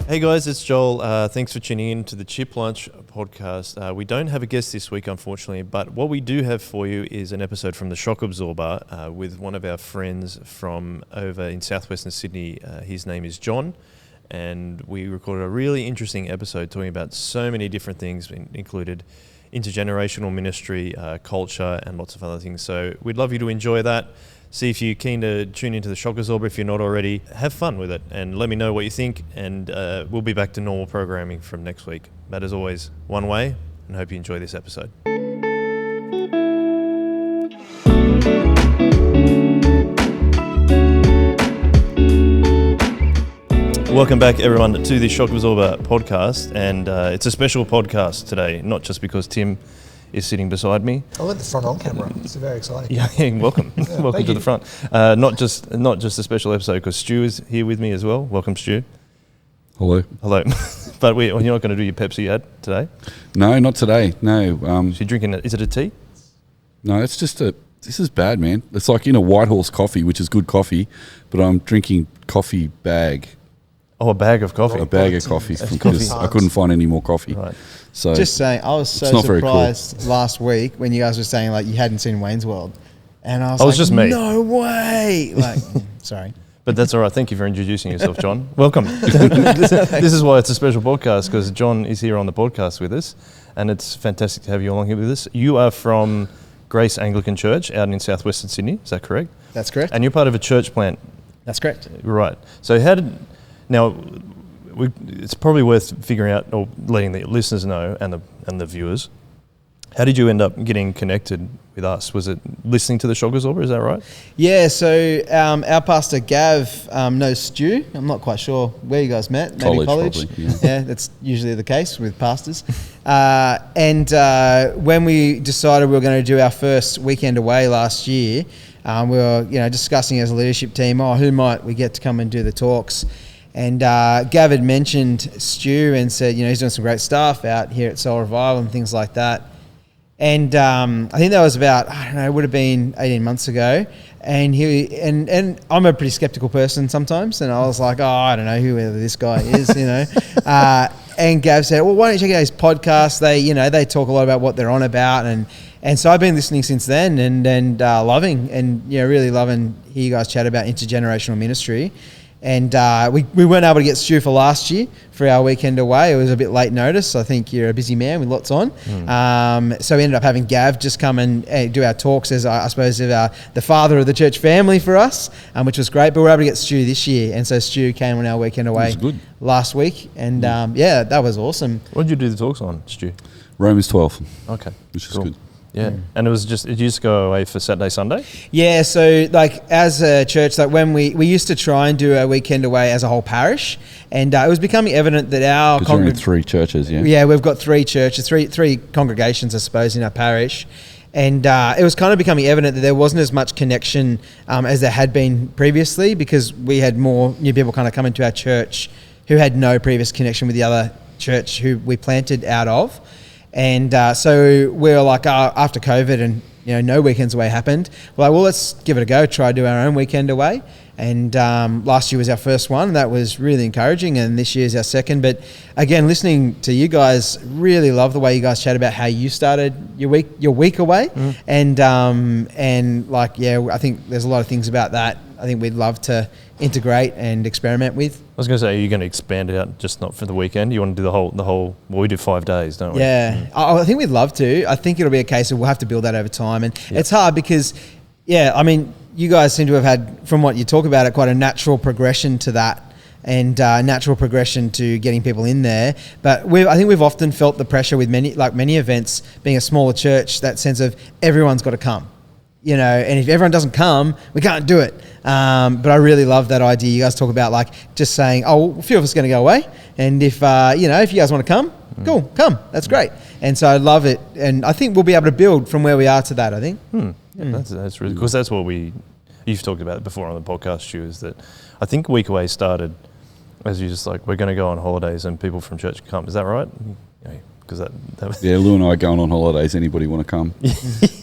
Hey guys, it's Joel. Thanks for tuning in to the Chip Lunch podcast. We don't have a guest this week, unfortunately, but what we do have for you is an episode from the Shock Absorber with one of our friends from over in southwestern Sydney. His name is Jon, and we recorded a really interesting episode talking about so many different things, included intergenerational ministry, culture, and lots of other things. So we'd love you to enjoy that. See if you're keen to tune into the Shock Absorber if you're not already. Have fun with it and let me know what you think, and we'll be back to normal programming from next week. But as always, one way, and hope you enjoy this episode. Welcome back, everyone, to the Shock Absorber podcast, and it's a special podcast today, not just because Tim is sitting beside me. I'll let the front on camera. It's very exciting. Yeah, welcome. Welcome to the front. Not just a special episode because Stu is here with me as well. Welcome, Stu. Hello. Hello. But you're not going to do your Pepsi ad today? No, not today. No. So you're drinking is it a tea? No, it's just this is bad, man. It's like in a White Horse coffee, which is good coffee, but I'm drinking coffee bag. Oh, a bag of coffee. A bag of coffee because I couldn't find any more coffee. Right. So just saying, I was so surprised last week when you guys were saying like you hadn't seen Wayne's World, and I was like, just me. No way! Like, sorry. But that's all right. Thank you for introducing yourself, Jon. Welcome. This is why it's a special podcast, because Jon is here on the podcast with us, and it's fantastic to have you along here with us. You are from Grace Anglican Church out in southwestern Sydney. Is that correct? That's correct. And you're part of a church plant. That's correct. Right. So it's probably worth figuring out or letting the listeners know and the viewers. How did you end up getting connected with us? Was it listening to the Shock Absorber? Is that right? Yeah. So our pastor Gav knows Stu. I'm not quite sure where you guys met. Maybe college. Probably, yeah. Yeah, that's usually the case with pastors. And when we decided we were going to do our first weekend away last year, we were discussing as a leadership team, who might we get to come and do the talks. And Gav had mentioned Stu and said, he's doing some great stuff out here at Soul Revival and things like that. And I think that was about, it would have been 18 months ago. And and I'm a pretty skeptical person sometimes. And I was like, I don't know whoever this guy is, And Gav said, well, why don't you check out his podcast? They talk a lot about what they're on about. And so I've been listening since then and loving really loving hear you guys chat about intergenerational ministry. And we weren't able to get Stu for last year for our weekend away. It was a bit late notice. I think you're a busy man with lots on. So we ended up having Gav just come and do our talks as, I suppose, the father of the church family for us, which was great. But we were able to get Stu this year. And so Stu came on our weekend away last week. And that was awesome. What did you do the talks on, Stu? Romans 12. Okay. Which is good. Yeah, and it was did you just go away for Saturday, Sunday? Yeah, so as a church, when we used to try and do a weekend away as a whole parish, and it was becoming evident that our you're in 3 churches, yeah? Yeah, we've got 3 churches, three congregations, I suppose, in our parish. And it was kind of becoming evident that there wasn't as much connection as there had been previously, because we had more new people kind of come into our church who had no previous connection with the other church who we planted out of. And so we were like, after COVID and no weekends away happened, we're like, well, let's give it a go, try to do our own weekend away. And last year was our first one. That was really encouraging, and this year's our second. But again, listening to you guys, really love the way you guys chat about how you started your week away. And I think there's a lot of things about that I think we'd love to integrate and experiment with. I was going to say, are you going to expand it out just not for the weekend? You want to do the whole? Well, we do 5 days, don't we? Yeah, I think we'd love to. I think it'll be a case of we'll have to build that over time, and it's hard because, you guys seem to have had, from what you talk about it, quite a natural progression to that, and natural progression to getting people in there. But I think we've often felt the pressure with many events, being a smaller church, that sense of everyone's got to come. And if everyone doesn't come, we can't do it. But I really love that idea. You guys talk about just saying, a few of us are going to go away. And if you guys want to come, cool, come. That's great. And so I love it. And I think we'll be able to build from where we are to that, I think. That's really, because that's what you've talked about it before on the podcast, Stu, is that I think Week Away started as you just we're going to go on holidays and people from church can come. Is that right? Because that was Lou and I are going on holidays. Anybody want to come?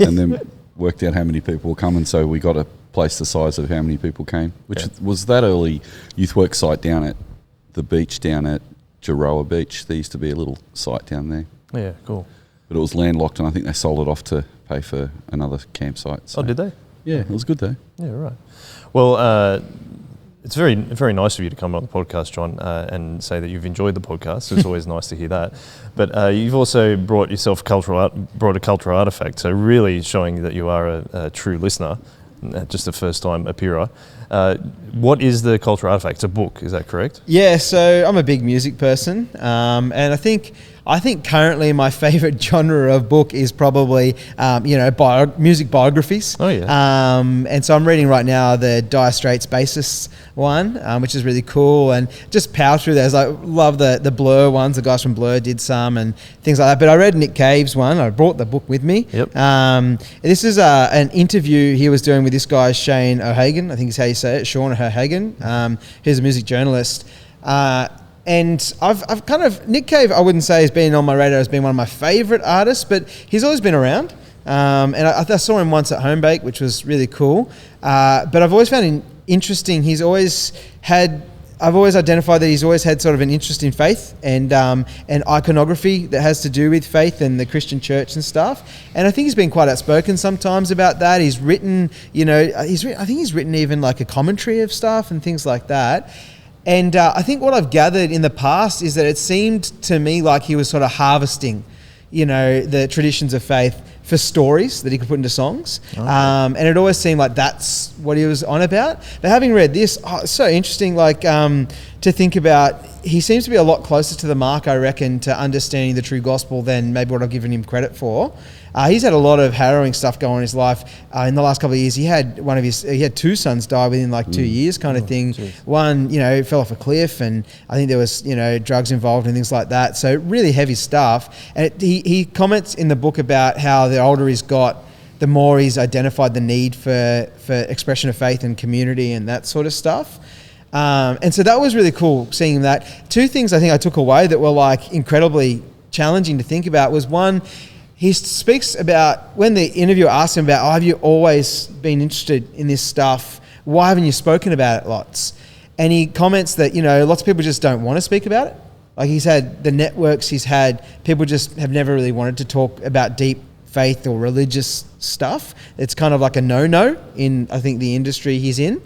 And then worked out how many people were coming, so we got a place the size of how many people came, which was that early youth work site down at the beach down at Jaroa Beach. There used to be a little site down there, Yeah, cool. but it was landlocked, and I think they sold it off to pay for another campsite. So. Oh, did they? Yeah, it was good though. Yeah, right. Well, it's very, very nice of you to come on the podcast, John, and say that you've enjoyed the podcast. It's always nice to hear that. But you've also brought yourself a cultural artefact, so really showing that you are a true listener, just a first-time appearer. What is the cultural artefact? It's a book, is that correct? Yeah, so I'm a big music person, and I think currently my favourite genre of book is probably music biographies. Oh yeah. And so I'm reading right now the Dire Straits bassist one, which is really cool, and just power through those. I love the Blur ones. The guys from Blur did some and things like that. But I read Nick Cave's one. I brought the book with me. Yep. This is an interview he was doing with this guy Shane O'Hagan. I think is how you say it, Sean O'Hagan. He's a music journalist. And I've kind of, Nick Cave, I wouldn't say has been on my radar as being one of my favourite artists, but he's always been around. And I saw him once at Home Bake, which was really cool. But I've always found him interesting. I've always identified that he's always had sort of an interest in faith and iconography that has to do with faith and the Christian church and stuff. And I think he's been quite outspoken sometimes about that. He's written, I think he's written even like a commentary of stuff and things like that. And I think what I've gathered in the past is that it seemed to me like he was sort of harvesting, the traditions of faith for stories that he could put into songs. Okay. And it always seemed like that's what he was on about. But having read this, it's so interesting, to think about. He seems to be a lot closer to the mark, I reckon, to understanding the true gospel than maybe what I've given him credit for. He's had a lot of harrowing stuff go on in his life. In the last couple of years, he had two sons die within 2 years kind of thing. Geez. One, fell off a cliff, and I think there was, drugs involved and things like that. So really heavy stuff. And he comments in the book about how the older he's got, the more he's identified the need for expression of faith and community and that sort of stuff. And so that was really cool seeing that. Two things I think I took away that were incredibly challenging to think about was one, he speaks about when the interviewer asked him about, have you always been interested in this stuff? Why haven't you spoken about it lots? And he comments that, lots of people just don't want to speak about it. He's had the networks he's had, people just have never really wanted to talk about deep faith or religious stuff. It's kind of like a no-no in, I think, the industry he's in.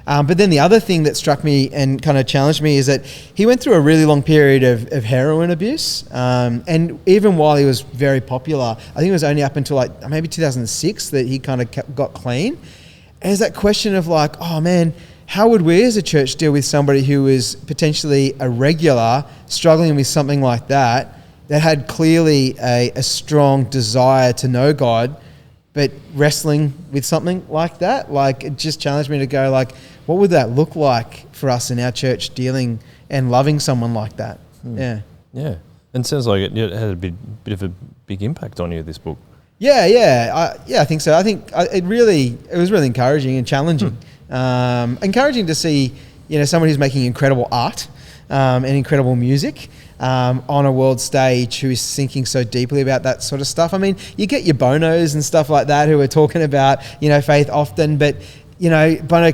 But then the other thing that struck me and kind of challenged me is that he went through a really long period of heroin abuse. And even while he was very popular, I think it was only up until maybe 2006 that he kind of got clean. And there's that question of oh man, how would we as a church deal with somebody who is potentially a regular struggling with something like that had clearly a strong desire to know God, but wrestling with something like that? It just challenged me to go what would that look like for us in our church dealing and loving someone like that? Yeah. Yeah. And it sounds like it had a bit of a big impact on you, this book. Yeah. I think so. I think it was really encouraging and challenging. Encouraging to see, someone who's making incredible art and incredible music on a world stage who is thinking so deeply about that sort of stuff. I mean, you get your Bonos and stuff like that who are talking about, faith often, but Bono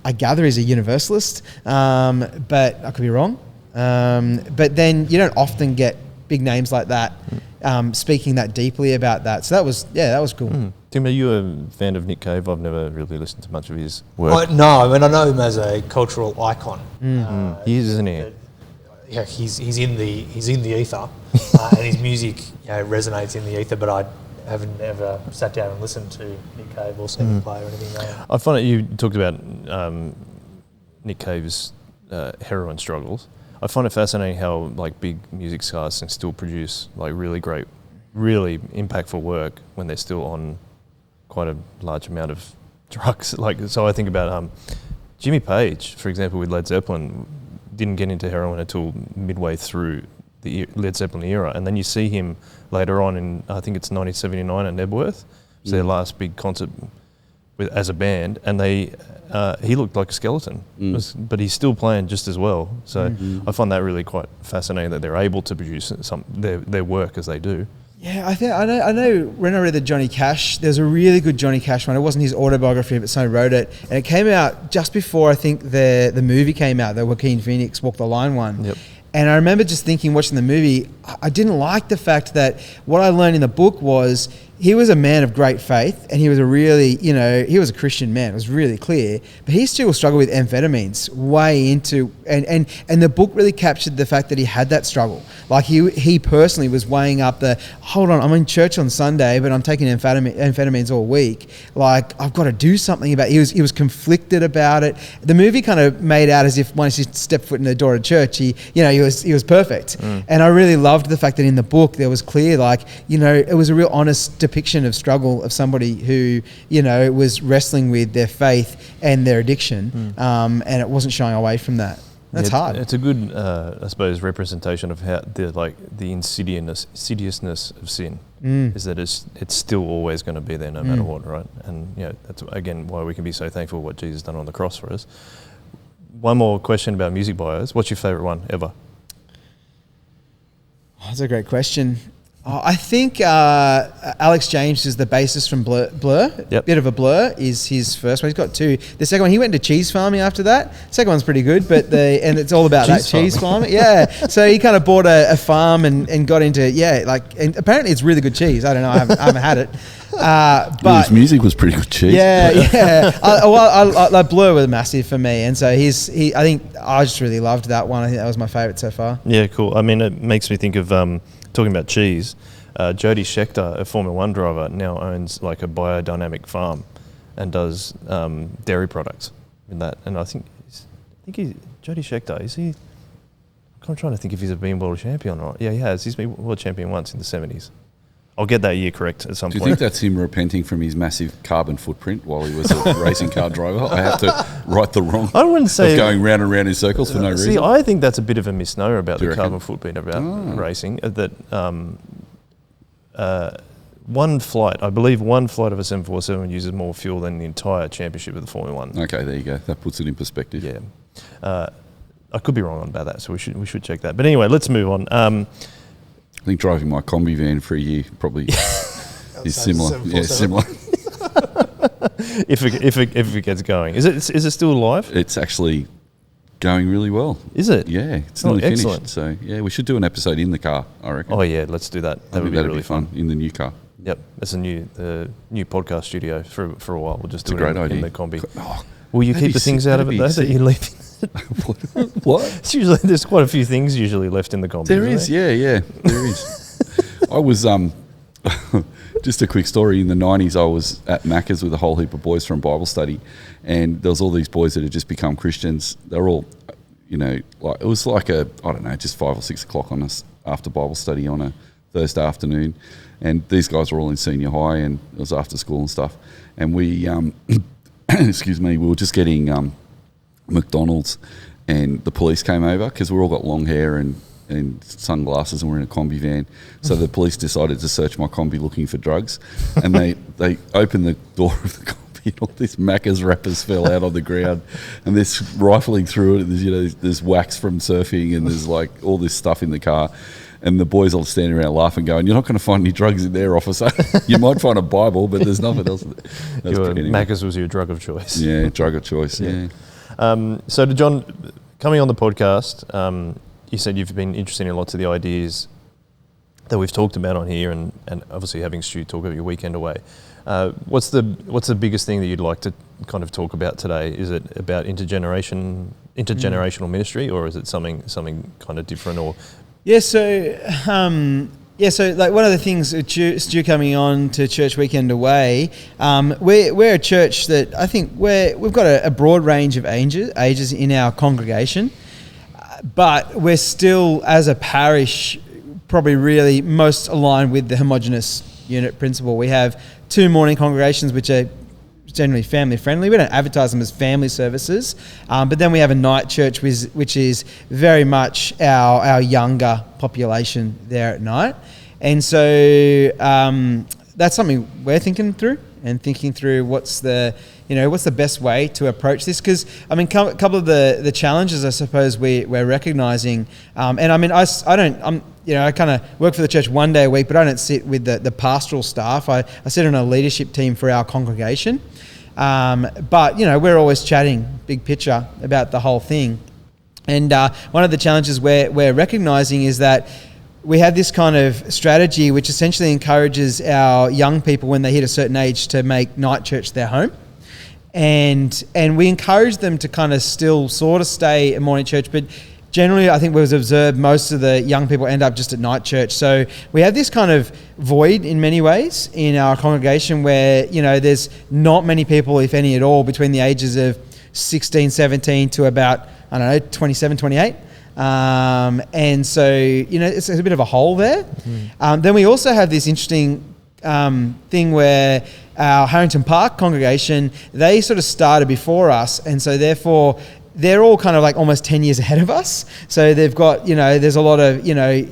I gather he's a universalist, but I could be wrong. But then you don't often get big names like that speaking that deeply about that. So that was cool. Tim, are you a fan of Nick Cave? I've never really listened to much of his work. No, I know him as a cultural icon. He is, isn't he? Yeah, he's in the ether, and his music resonates in the ether. But I haven't ever sat down and listened to Nick Cave or seen him play or anything like that. I find that you talked about Nick Cave's heroin struggles. I find it fascinating how big music stars can still produce really great, really impactful work when they're still on quite a large amount of drugs. So I think about Jimmy Page, for example, with Led Zeppelin, didn't get into heroin until midway through the Led Zeppelin era, and then you see him later on in, I think it's 1979 at Nebworth. It's their last big concert as a band, and he looked like a skeleton, but he's still playing just as well. So I find that really quite fascinating that they're able to produce their work as they do. Yeah, I know when I read the Johnny Cash, there's a really good Johnny Cash one. It wasn't his autobiography, but someone wrote it. And it came out just before, I think, the movie came out, the Joaquin Phoenix Walk the Line one. Yep. And I remember just thinking, watching the movie, I didn't like the fact that what I learned in the book was he was a man of great faith, and he was a really, he was a Christian man. It was really clear, but he still struggled with amphetamines way into, and the book really captured the fact that he had that struggle. Like he personally was weighing up hold on, I'm in church on Sunday, but I'm taking amphetamines all week. Like, I've got to do something about it. He was conflicted about it. The movie kind of made out as if once he stepped foot in the door of church, he was perfect. And I really loved the fact that in the book there was clear, it was a real honest depiction of struggle of somebody who, was wrestling with their faith and their addiction, and it wasn't shying away from that. That's hard. It's a good, I suppose, representation of how the insidiousness of sin is that it's still always going to be there no matter what, right? And that's again why we can be so thankful what Jesus done on the cross for us. One more question about music bios. What's your favourite one ever? That's a great question. I think Alex James is the bassist from Blur. Yep. Bit of a Blur is his first one. He's got two. The second one, he went into cheese farming after that. Second one's pretty good, and it's all about cheese farming. Yeah. So he kind of bought a farm and got into, and apparently it's really good cheese. I don't know. I haven't had it. But his music was pretty good cheese. Yeah. I Blur was massive for me, and so I think I just really loved that one. I think that was my favourite so far. Yeah, cool. I mean, it makes me think of talking about cheese. Jody Scheckter, a Formula One driver, now owns like a biodynamic farm and does dairy products in that. And I think Jody Scheckter, is he? I'm trying to think if he's been world champion or not. Yeah, he has. He's been world champion once in the 70s. I'll get that year correct at some point. Do you think that's him repenting from his massive carbon footprint while he was a racing car driver? I have to right the wrong. I wouldn't say of going round and round in circles for no reason. See, I think that's a bit of a misnomer about the reckon? carbon footprint about racing. That one flight of a 747 uses more fuel than the entire championship of the Formula One. Okay, there you go. That puts it in perspective. Yeah, I could be wrong about that, so we should check that. But anyway, let's move on. I think driving my combi van for a year probably is similar. Yeah, similar. if it gets going, is it still alive? It's actually going really well. Is it? Yeah, it's nearly excellent. finished. So yeah, we should do an episode in the car, I reckon. Oh yeah, let's do that. That would be really fun in the new car. Yep, that's the new podcast studio for a while. We'll just do it in the combi. Oh, will you keep the things out of it though that you leave? What? It's usually there's quite a few things usually left in the combi. There is, yeah, there is. I was just a quick story. In the 90s, I was at Macca's with a whole heap of boys from Bible study, and there was all these boys that had just become Christians. They're all, it was like just 5 or 6 o'clock on us after Bible study on a Thursday afternoon, and these guys were all in senior high, and it was after school and stuff. And we, excuse me, we were just getting McDonald's, and the police came over because we all got long hair and sunglasses, and we're in a combi van. So the police decided to search my combi looking for drugs, and they opened the door of the combi, and all these Macca's wrappers fell out on the ground, and they're rifling through it. And there's wax from surfing, and there's like all this stuff in the car. And the boys all standing around laughing, going, "You're not going to find any drugs in there, officer. You might find a Bible, but there's nothing else." Macca's was your drug of choice. Yeah, drug of choice. Yeah. So, John, coming on the podcast, you said you've been interested in lots of the ideas that we've talked about on here, and obviously having Stu talk about your weekend away. What's the biggest thing that you'd like to kind of talk about today? Is it about intergenerational ministry, or is it something kind of different? Or so like one of the things, Stu coming on to Church Weekend Away, we're a church that I think we've got a broad range of ages in our congregation, but we're still, as a parish, probably really most aligned with the homogenous unit principle. We have 2 morning congregations which are generally family friendly. We don't advertise them as family services, but then we have a night church which is very much our younger population there at night, and so that's something we're thinking through what's the best way to approach this, because I mean a couple of the challenges I suppose we're recognizing, and I mean I kind of work for the church 1 day a week, but I don't sit with the pastoral staff. I sit on a leadership team for our congregation, but we're always chatting big picture about the whole thing. And one of the challenges we're recognizing is that we have this kind of strategy which essentially encourages our young people when they hit a certain age to make night church their home. And we encourage them to kind of still sort of stay at morning church, but generally I think we've observed most of the young people end up just at night church. So we have this kind of void in many ways in our congregation where, you know, there's not many people, if any at all, between the ages of 16, 17 to about, 27, 28. And so, you know, it's a bit of a hole there. Then we also have this interesting thing where our Harrington Park congregation, they sort of started before us, and so therefore they're all kind of like almost 10 years ahead of us. So they've got, you know, there's a lot of, younger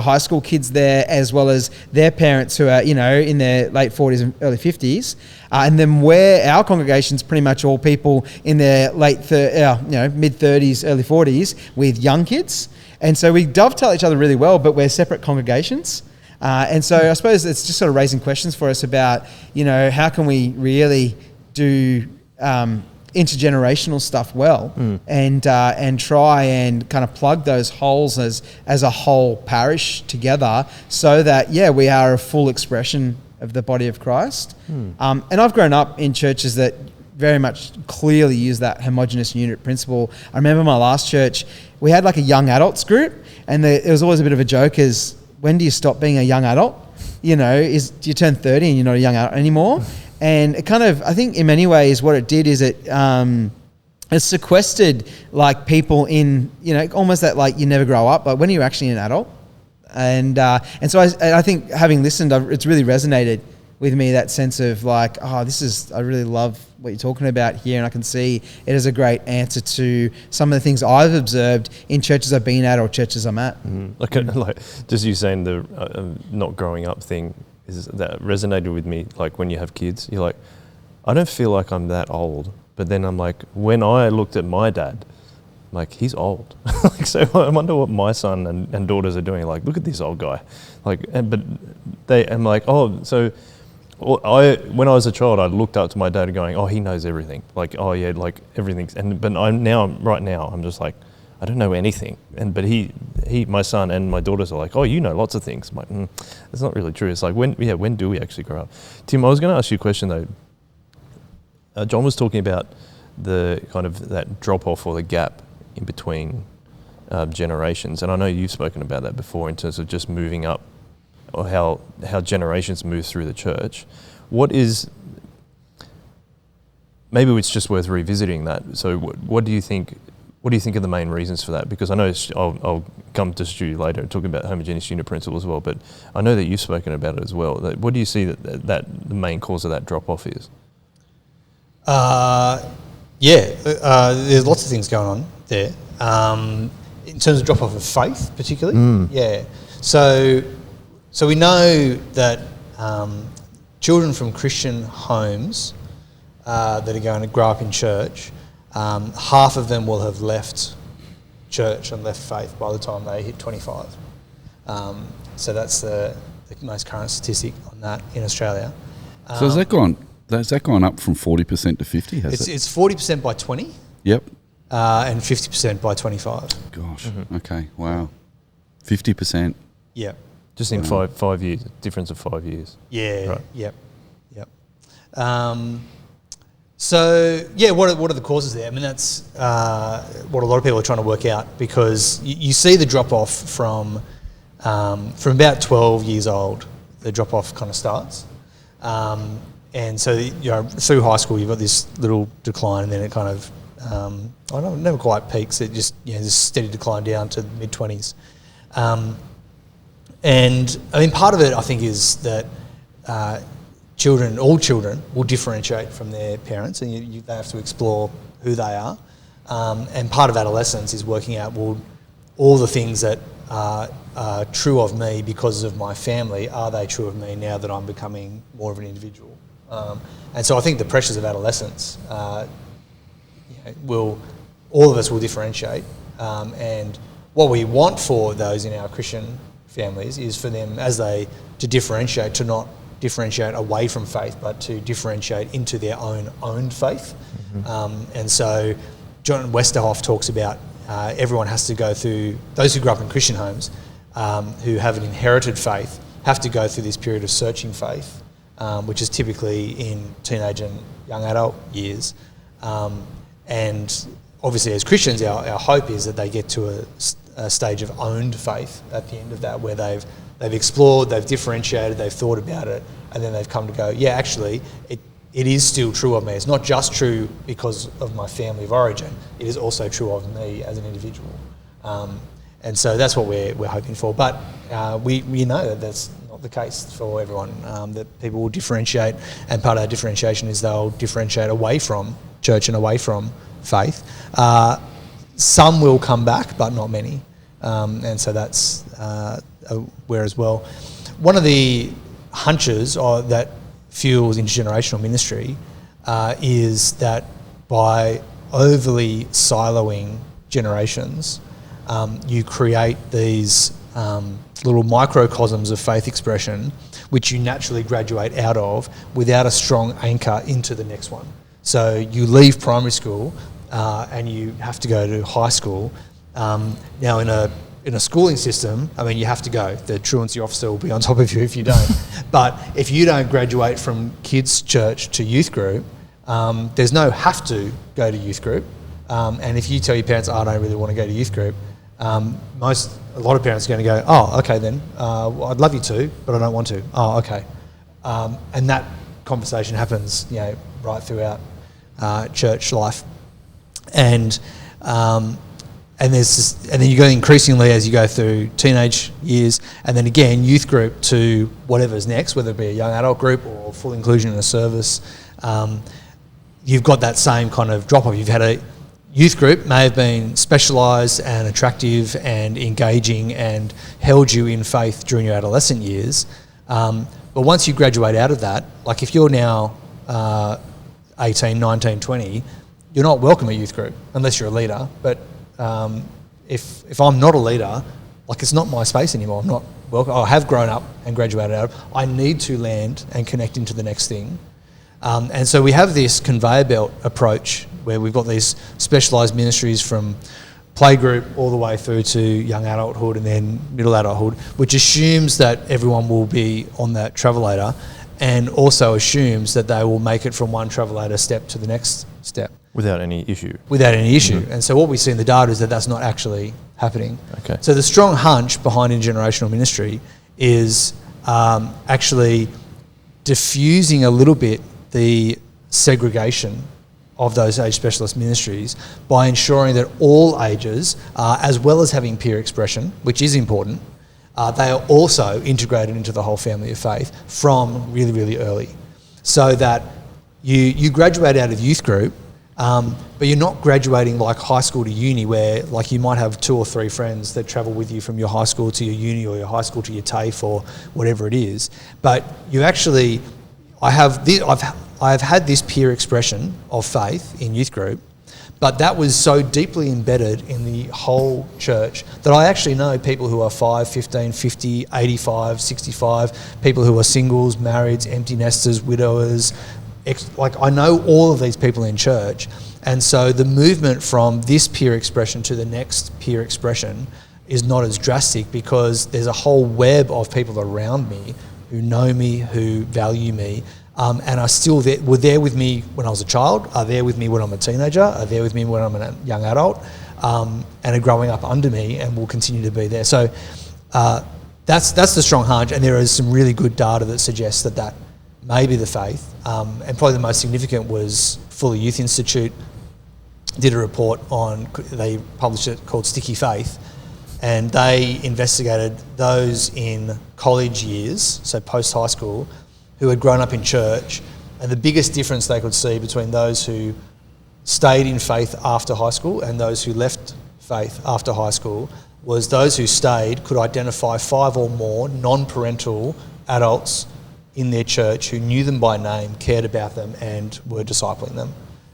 high school kids there, as well as their parents who are, you know, in their late 40s and early 50s. And then our congregation's pretty much all people in their mid 30s, early 40s with young kids. And so we dovetail each other really well, but we're separate congregations. And so I suppose it's just sort of raising questions for us about, you know, how can we really do intergenerational stuff well, and try and kind of plug those holes as a whole parish together, so that we are a full expression of the body of Christ. And I've grown up in churches that very much clearly use that homogenous unit principle. I remember my last church, we had like a young adults group, and it was always a bit of a joke, is when do you stop being a young adult? You know, do you turn 30 and you're not a young adult anymore? And it kind of, I think in many ways what it did is it sequestered like people in, you know, almost that like you never grow up, but when are you actually an adult? And so I think having listened, it's really resonated with me, that sense of like, I really love what you're talking about here, and I can see it as a great answer to some of the things I've observed in churches I've been at or churches I'm at. Like just you saying the not growing up thing, is that resonated with me. Like when you have kids, you're like, I don't feel like I'm that old, but then I'm like, when I looked at my dad, I'm like, he's old. Like, so I wonder what my son and daughters are doing. Like, look at this old guy. Like, I'm like, when I was a child, I looked up to my dad going, oh, he knows everything. Like, oh yeah, like everything's, but right now, I'm just like, I don't know anything. But my son and my daughters are like, oh, you know lots of things. I'm like, that's not really true. It's like, when do we actually grow up? Tim, I was going to ask you a question though. Jon was talking about the kind of that drop off or the gap in between generations. And I know you've spoken about that before in terms of just moving up, or how generations move through the church. Maybe it's just worth revisiting that. So what do you think are the main reasons for that? Because I know I'll come to Stu later talking about homogeneous unit principle as well, but I know that you've spoken about it as well. What do you see that the main cause of that drop off is? There's lots of things going on there. In terms of drop off of faith, particularly, So we know that children from Christian homes that are going to grow up in church, half of them will have left church and left faith by the time they hit 25. So that's the most current statistic on that in Australia. So has that gone up from 40% to 50? It's 40% by 20. Yep. And 50% by 25. Gosh. Okay. Wow. 50%. Yeah. Just in 5 years, difference of 5 years. Yeah. Right. Yep. What are the causes there? I mean, that's what a lot of people are trying to work out, because you see the drop off from about 12 years old. The drop off kind of starts, and so through high school you've got this little decline, and then it kind of it never quite peaks. It just this steady decline down to mid 20s. And I mean, part of it I think is that all children will differentiate from their parents, and they have to explore who they are. And part of adolescence is working out, all the things that are true of me because of my family, are they true of me now that I'm becoming more of an individual? And so I think the pressures of adolescence, all of us will differentiate. And what we want for those in our Christian families is for them, to differentiate, to not differentiate away from faith, but to differentiate into their own faith. And so John Westerhoff talks about everyone has to go through, those who grew up in Christian homes, who have an inherited faith, have to go through this period of searching faith, which is typically in teenage and young adult years. And obviously as Christians, our hope is that they get to a stage of owned faith at the end of that, where they've explored, they've differentiated, they've thought about it, and then they've come to go, yeah, actually, it is still true of me. It's not just true because of my family of origin. It is also true of me as an individual. And so that's what we're hoping for. But we know that that's not the case for everyone, that people will differentiate, and part of that differentiation is they'll differentiate away from church and away from faith. Some will come back, but not many. And so that's where as well. One of the hunches that fuels intergenerational ministry is that by overly siloing generations, you create these little microcosms of faith expression which you naturally graduate out of without a strong anchor into the next one. So you leave primary school and you have to go to high school. Now in a schooling system, I mean, you have to go. The truancy officer will be on top of you if you don't. But if you don't graduate from kids' church to youth group, there's no have to go to youth group. And if you tell your parents, I don't really want to go to youth group, a lot of parents are going to go, oh, okay then, I'd love you to, but I don't want to. Oh, okay. And that conversation happens, right throughout church life. And then you go increasingly as you go through teenage years, and then again youth group to whatever's next, whether it be a young adult group or full inclusion in a service. You've got that same kind of drop off. You've had a youth group may have been specialised and attractive and engaging and held you in faith during your adolescent years, but once you graduate out of that, like if you're now 18, 19, 20, you're not welcome at youth group unless you're a leader. But if I'm not a leader, like it's not my space anymore. I'm not welcome. I have grown up and graduated out. I need to land and connect into the next thing. And so we have this conveyor belt approach where we've got these specialised ministries from playgroup all the way through to young adulthood and then middle adulthood, which assumes that everyone will be on that travelator and also assumes that they will make it from one travelator step to the next step. Without any issue. Mm-hmm. And so what we see in the data is that that's not actually happening. Okay. So the strong hunch behind intergenerational ministry is actually diffusing a little bit the segregation of those age specialist ministries by ensuring that all ages, as well as having peer expression, which is important, they are also integrated into the whole family of faith from really, really early. So that you graduate out of youth group, but you're not graduating like high school to uni where like you might have 2 or 3 friends that travel with you from your high school to your uni or your high school to your TAFE or whatever it is. But you actually, I've had this peer expression of faith in youth group, but that was so deeply embedded in the whole church that I actually know people who are 5, 15, 50, 85, 65, people who are singles, marrieds, empty nesters, widowers. I know all of these people in church. And so the movement from this peer expression to the next peer expression is not as drastic because there's a whole web of people around me who know me, who value me, and are still there, were there with me when I was a child, are there with me when I'm a teenager, are there with me when I'm a young adult, and are growing up under me and will continue to be there. So that's the strong hunch, and there is some really good data that suggests that may be the faith. And probably the most significant was Fuller Youth Institute did a report they published it called Sticky Faith, and they investigated those in college years, so post-high school, who had grown up in church, and the biggest difference they could see between those who stayed in faith after high school and those who left faith after high school was those who stayed could identify 5 or more non-parental adults in their church who knew them by name, cared about them, and were discipling them.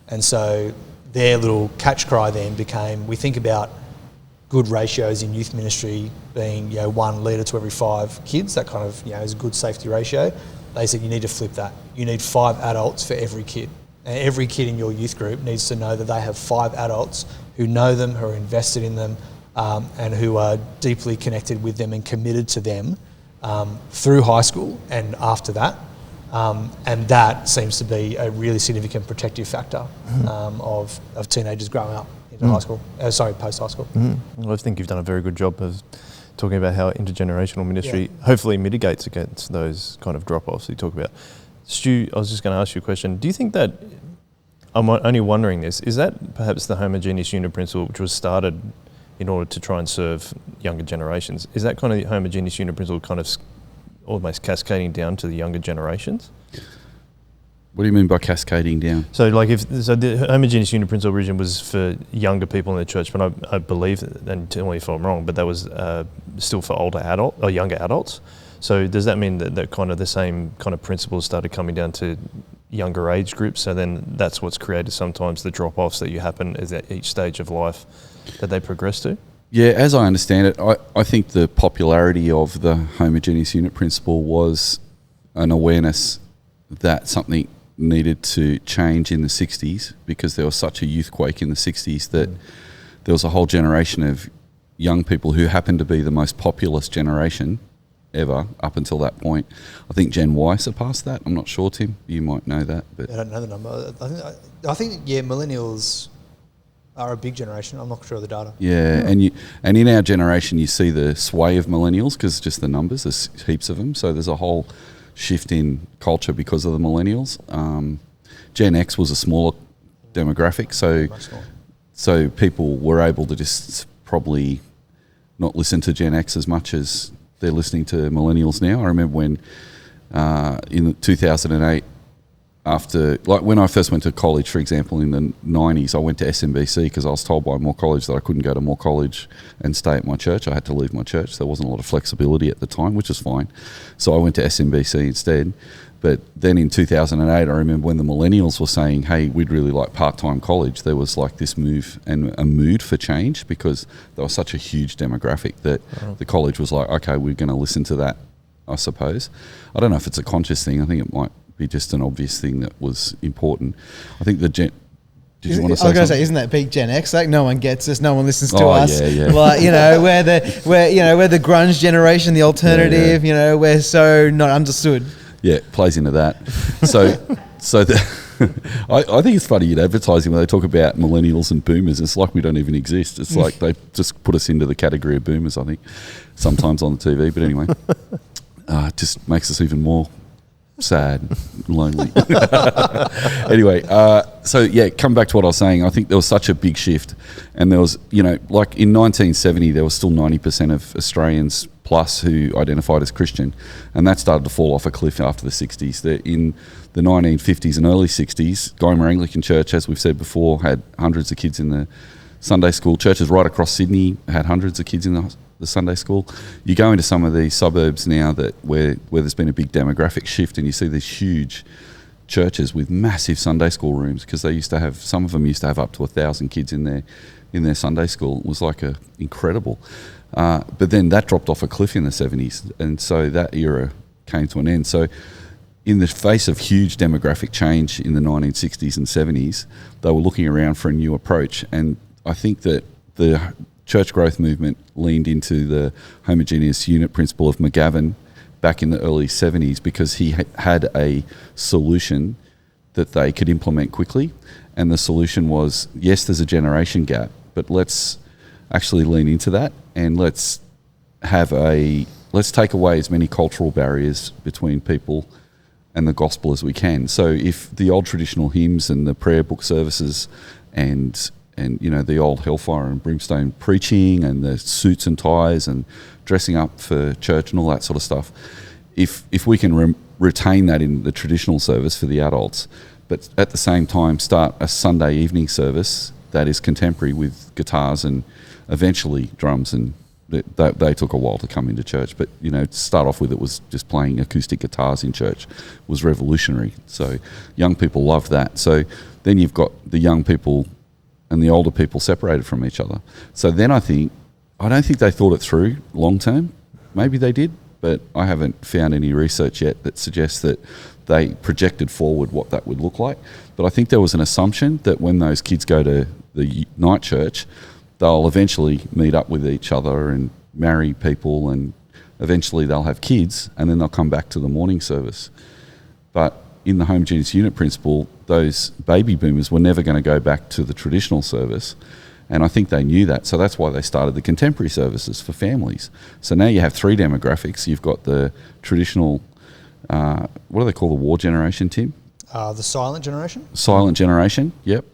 And so their little catch cry then became, we think about good ratios in youth ministry being 1 leader to every 5 kids. That kind of is a good safety ratio. They said you need to flip that. You need 5 adults for every kid. And every kid in your youth group needs to know that they have 5 adults who know them, who are invested in them, and who are deeply connected with them and committed to them through high school and after that. And that seems to be a really significant protective factor of teenagers growing up into high school, post-high school. Well, I think you've done a very good job of talking about how intergenerational ministry hopefully mitigates against those kind of drop-offs that you talk about. Stu, I was just going to ask you a question. Do you think that, I'm only wondering this, is that perhaps the homogeneous unit principle, which was started in order to try and serve younger generations, is that kind of the homogeneous unit principle kind of almost cascading down to the younger generations? What do you mean by cascading down? So the homogeneous unit principle origin was for younger people in the church, but I believe, and tell me if I'm wrong, but that was still for younger adults. So does that mean that kind of the same kind of principles started coming down to younger age groups? So then that's what's created sometimes the drop-offs that you happen is at each stage of life that they progress to? Yeah, as I understand it, I think the popularity of the homogeneous unit principle was an awareness that something needed to change in the 60s, because there was such a youth quake in the 60s that there was a whole generation of young people who happened to be the most populous generation ever up until that point. I think Gen Y surpassed that. I'm not sure, Tim. You might know that. But I don't know the number. I think millennials are a big generation. I'm not sure of the data. Yeah, and in our generation you see the sway of millennials because just the numbers, there's heaps of them. So there's a whole shift in culture because of the millennials. Gen X was a smaller demographic, so people were able to just probably not listen to Gen X as much as they're listening to millennials now. I remember when in 2008, when I first went to college, for example, in the 90s, I went to SMBC because I was told by Moore College that I couldn't go to Moore College and stay at my church. I had to leave my church. So there wasn't a lot of flexibility at the time, which is fine. So I went to SMBC instead. But then in 2008, I remember when the millennials were saying, hey, we'd really like part-time college, there was like this move and a mood for change because there was such a huge demographic that the college was like, okay, we're going to listen to that, I suppose. I don't know if it's a conscious thing. I think it might be just an obvious thing that was important. I think Did you want to say? I was going to say, isn't that peak Gen X? Like, no one gets us, no one listens to us. Yeah. Like, we're the grunge generation, the alternative. Yeah. We're so not understood. Yeah, plays into that. I think it's funny in advertising when they talk about millennials and boomers. It's like we don't even exist. It's like they just put us into the category of boomers. I think sometimes on the TV, but anyway, it just makes us even more sad, lonely. Anyway, come back to what I was saying. I think there was such a big shift, and there was, like in 1970, there was still 90% of Australians plus who identified as Christian, and that started to fall off a cliff after the 60s. In the 1950s and early 60s, Grace Anglican Church, as we've said before, had hundreds of kids in the Sunday school. Churches right across Sydney had hundreds of kids in the Sunday school. You go into some of these suburbs now where there's been a big demographic shift, and you see these huge churches with massive Sunday school rooms, because some of them used to have up to 1,000 kids in their Sunday school. It was incredible. But then that dropped off a cliff in the 70s, and so that era came to an end. So in the face of huge demographic change in the 1960s and 70s, they were looking around for a new approach, and I think that the church growth movement leaned into the homogeneous unit principle of McGavin back in the early 70s, because he had a solution that they could implement quickly. And the solution was, yes, there's a generation gap, but let's actually lean into that, and let's take away as many cultural barriers between people and the gospel as we can. So if the old traditional hymns and the prayer book services and the old hellfire and brimstone preaching and the suits and ties and dressing up for church and all that sort of stuff, if we can retain that in the traditional service for the adults, but at the same time start a Sunday evening service that is contemporary with guitars and eventually drums, and they took a while to come into church, but to start off with, it was just playing acoustic guitars in church was revolutionary. So young people loved that. So then you've got the young people and the older people separated from each other. So then I don't think they thought it through long term. Maybe they did, but I haven't found any research yet that suggests that they projected forward what that would look like. But I think there was an assumption that when those kids go to the night church, they'll eventually meet up with each other and marry people, and eventually they'll have kids, and then they'll come back to the morning service. But in the homogeneous unit principle, those baby boomers were never going to go back to the traditional service, and I think they knew that. So that's why they started the contemporary services for families. So now you have three demographics. You've got the traditional, what do they call the war generation, Tim? The silent generation? Silent generation, yep.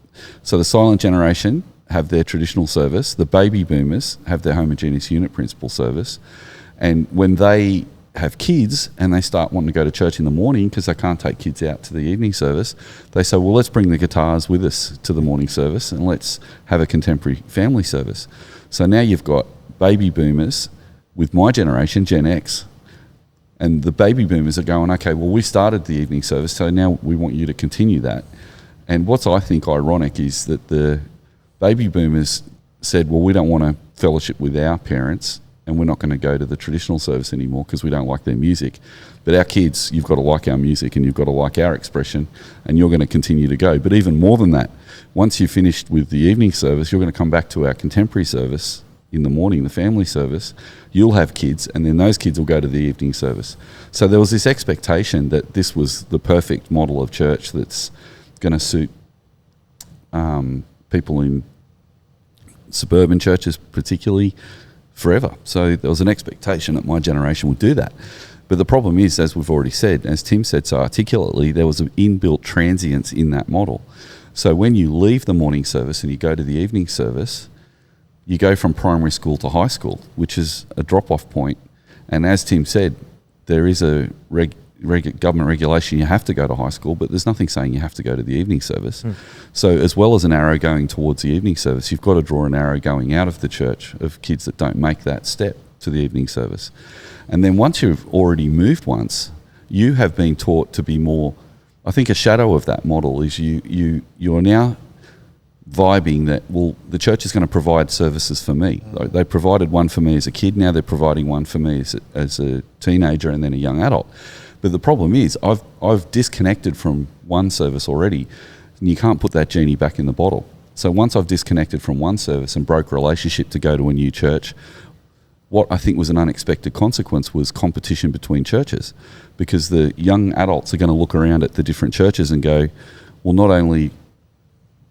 So the silent generation have their traditional service. The baby boomers have their homogeneous unit principle service. And when they have kids and they start wanting to go to church in the morning because they can't take kids out to the evening service, they say, well, let's bring the guitars with us to the morning service and let's have a contemporary family service. So now you've got baby boomers with my generation, Gen X, and the baby boomers are going, okay, well, we started the evening service, so now we want you to continue that. And what's I think ironic is that the baby boomers said, well, we don't want to fellowship with our parents and we're not going to go to the traditional service anymore because we don't like their music. But our kids, you've got to like our music and you've got to like our expression, and you're going to continue to go. But even more than that, once you've finished with the evening service, you're going to come back to our contemporary service in the morning, the family service. You'll have kids, and then those kids will go to the evening service. So there was this expectation that this was the perfect model of church that's going to suit people in suburban churches particularly forever. So there was an expectation that my generation would do that. But the problem is, as we've already said, as Tim said so articulately, there was an inbuilt transience in that model. So when you leave the morning service and you go to the evening service, you go from primary school to high school, which is a drop-off point. And as Tim said, there is a government regulation, you have to go to high school, but there's nothing saying you have to go to the evening service. So as well as an arrow going towards the evening service, you've got to draw an arrow going out of the church of kids that don't make that step to the evening service. And then once you've already moved once, you have been taught to be more, I think a shadow of that model is you're now vibing that, well, the church is going to provide services for me. They provided one for me as a kid, now they're providing one for me as a teenager and then a young adult. But the problem is I've disconnected from one service already, and you can't put that genie back in the bottle. So once I've disconnected from one service and broke relationship to go to a new church, what I think was an unexpected consequence was competition between churches, because the young adults are going to look around at the different churches and go, well, not only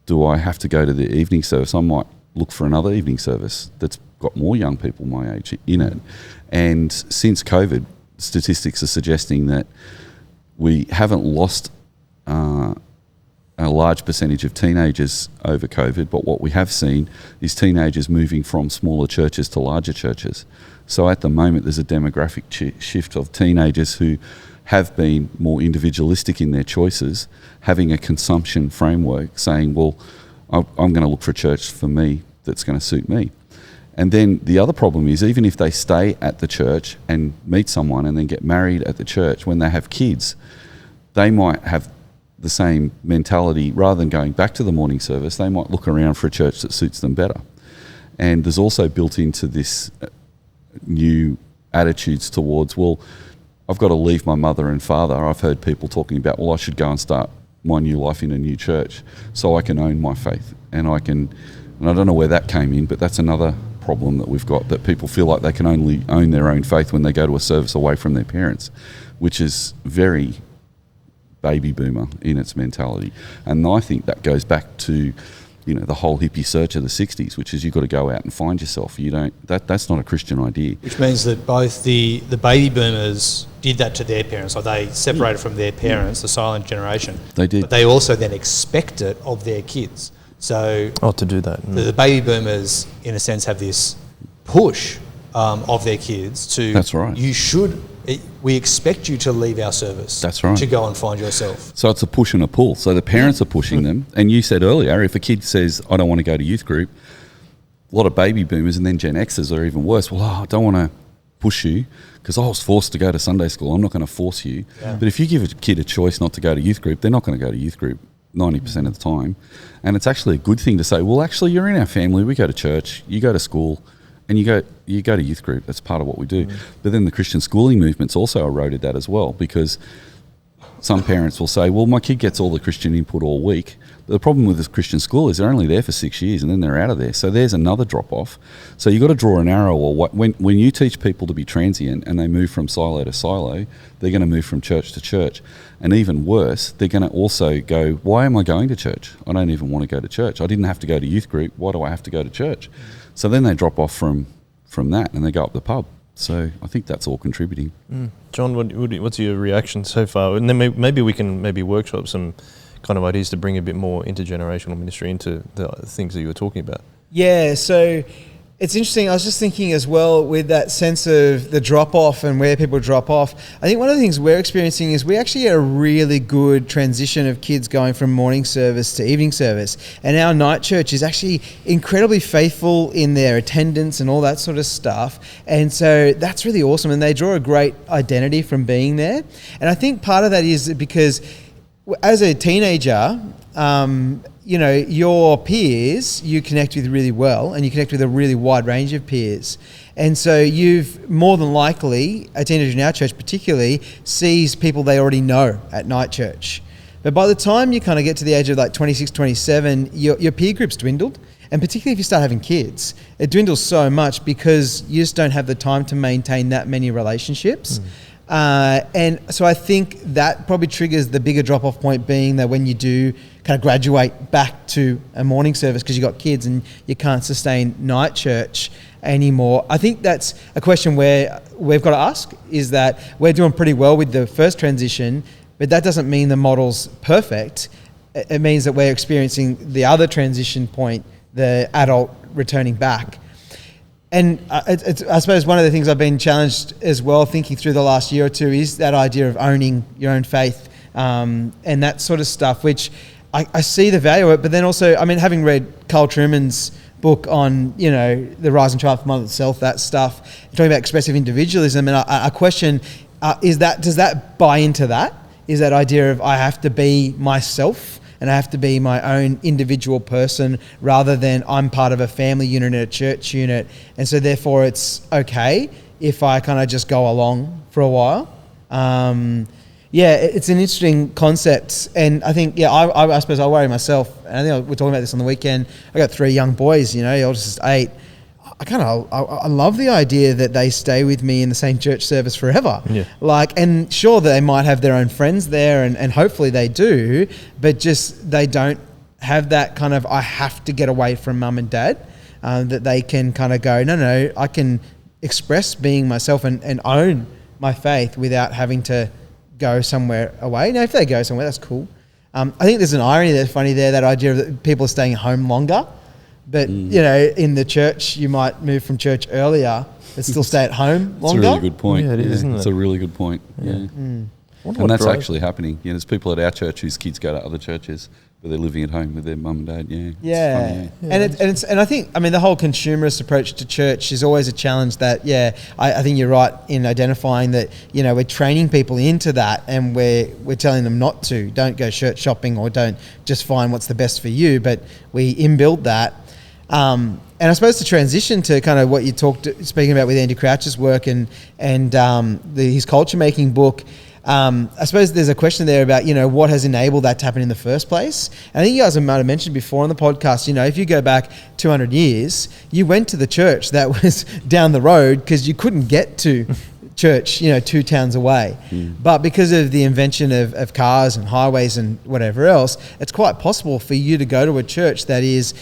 do I have to go to the evening service, I might look for another evening service that's got more young people my age in it. And since COVID, statistics are suggesting that we haven't lost a large percentage of teenagers over COVID, but what we have seen is teenagers moving from smaller churches to larger churches. So at the moment there's a demographic shift of teenagers who have been more individualistic in their choices, having a consumption framework, saying, well, I'm going to look for a church for me that's going to suit me. And then the other problem is, even if they stay at the church and meet someone and then get married at the church, when they have kids, they might have the same mentality. Rather than going back to the morning service, they might look around for a church that suits them better. And there's also built into this new attitudes towards, well, I've got to leave my mother and father. I've heard people talking about, well, I should go and start my new life in a new church so I can own my faith. And I don't know where that came in, but that's another problem that we've got, that people feel like they can only own their own faith when they go to a service away from their parents, which is very baby boomer in its mentality. And I think that goes back to, the whole hippie search of the 60s, which is you've got to go out and find yourself. That's not a Christian idea. Which means that both the baby boomers did that to their parents, or they separated from their parents, the silent generation. They did. But they also then expect it of their kids. So to do that. The baby boomers, in a sense, have this push of their kids to, that's right, we expect you to leave our service. That's right. To go and find yourself. So it's a push and a pull. So the parents are pushing them. And you said earlier, if a kid says, I don't want to go to youth group, a lot of baby boomers and then Gen Xers are even worse. Well, I don't want to push you because I was forced to go to Sunday school. I'm not going to force you. Yeah. But if you give a kid a choice not to go to youth group, they're not going to go to youth group 90% of the time. And it's actually a good thing to say, well, actually, you're in our family. We go to church. You go to school. And you go to youth group. That's part of what we do. But then the Christian schooling movement's also eroded that as well, because some parents will say, well, my kid gets all the Christian input all week. But the problem with this Christian school is they're only there for 6 years and then they're out of there. So there's another drop-off. So you've got to draw an arrow. Or when you teach people to be transient and they move from silo to silo, they're going to move from church to church. And even worse, they're going to also go, why am I going to church? I don't even want to go to church. I didn't have to go to youth group. Why do I have to go to church? So then they drop off from that and they go up the pub. So I think that's all contributing. John, what's your reaction so far? And then maybe we can workshop some kind of ideas to bring a bit more intergenerational ministry into the things that you were talking about. Yeah, so it's interesting. I was just thinking as well with that sense of the drop-off and where people drop off. I think one of the things we're experiencing is we actually get a really good transition of kids going from morning service to evening service. And our night church is actually incredibly faithful in their attendance and all that sort of stuff. And so that's really awesome. And they draw a great identity from being there. And I think part of that is because as a teenager, your peers, you connect with really well, and you connect with a really wide range of peers. And so you've more than likely, a teenager in our church particularly, sees people they already know at night church. But by the time you kind of get to the age of like 26, 27, your peer group's dwindled. And particularly if you start having kids, it dwindles so much because you just don't have the time to maintain that many relationships. And so I think that probably triggers the bigger drop-off point, being that when you do kind of graduate back to a morning service because you've got kids and you can't sustain night church anymore. I think that's a question where we've got to ask, is that we're doing pretty well with the first transition, but that doesn't mean the model's perfect. It means that we're experiencing the other transition point, the adult returning back. And I suppose one of the things I've been challenged as well, thinking through the last year or two, is that idea of owning your own faith and that sort of stuff, which I see the value of it. But then also, I mean, having read Carl Trueman's book on, the rise and triumph of modern self, that stuff, talking about expressive individualism, and I question, does that buy into that? Is that idea of I have to be myself and I have to be my own individual person rather than I'm part of a family unit and a church unit, and so therefore it's okay if I kind of just go along for a while? It's an interesting concept, and I think, I suppose I worry myself, and I think we're talking about this on the weekend. I got 3 young boys, the oldest is 8. I love the idea that they stay with me in the same church service forever. Yeah. And sure, they might have their own friends there, and hopefully they do, but just they don't have that kind of, I have to get away from mum and dad, that they can kind of go, no, I can express being myself and own my faith without having to go somewhere away. Now, if they go somewhere, that's cool. I think there's an irony that's funny there, that idea that people are staying at home longer. But, in the church, you might move from church earlier but still stay at home longer. It's a really good point. Yeah, it is, isn't it? It's a really good point. Yeah. And that's actually happening. There's people at our church whose kids go to other churches, but they're living at home with their mum and dad. Yeah. And I think, the whole consumerist approach to church is always a challenge that, I think you're right in identifying that, we're training people into that, and we're telling them not to. Don't go church shopping, or don't just find what's the best for you, but we inbuild that. And I suppose to transition to kind of what you speaking about with Andy Crouch's work and his culture making book, I suppose there's a question there about, what has enabled that to happen in the first place. And I think you guys might have mentioned before on the podcast, if you go back 200 years, you went to the church that was down the road because you couldn't get to church, 2 towns away. But because of the invention of cars and highways and whatever else, it's quite possible for you to go to a church that is,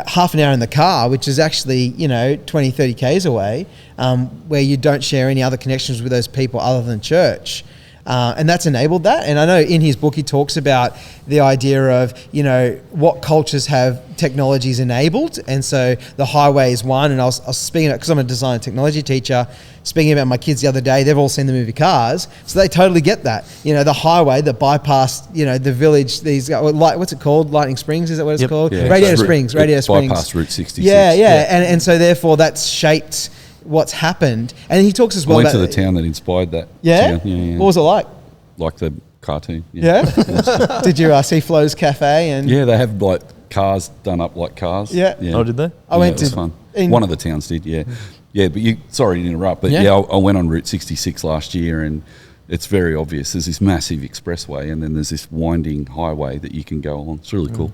half an hour in the car, which is actually, 20, 30 Ks away, where you don't share any other connections with those people other than church. And that's enabled that. And I know in his book he talks about the idea of, what cultures have technologies enabled. And so the highway is one. And I was speaking about, because I'm a design and technology teacher, speaking about my kids the other day, they've all seen the movie Cars. So they totally get that. The highway that bypassed, the village, these, what's it called? Lightning Springs, is that what it's called? Yeah. Radiator Springs. Bypassed Route 66. Yeah. And so therefore that's shaped what's happened. And he talks as well about... I went to the town that inspired that. Yeah? Yeah. What was it like? Like the cartoon. Yeah? Did you see Flo's Cafe? And yeah, they have cars done up like cars. Yeah. Oh, did they? I went to... It was fun. One of the towns did, yeah. Yeah, but sorry to interrupt, but I went on Route 66 last year, and it's very obvious. There's this massive expressway, and then there's this winding highway that you can go on. It's really cool.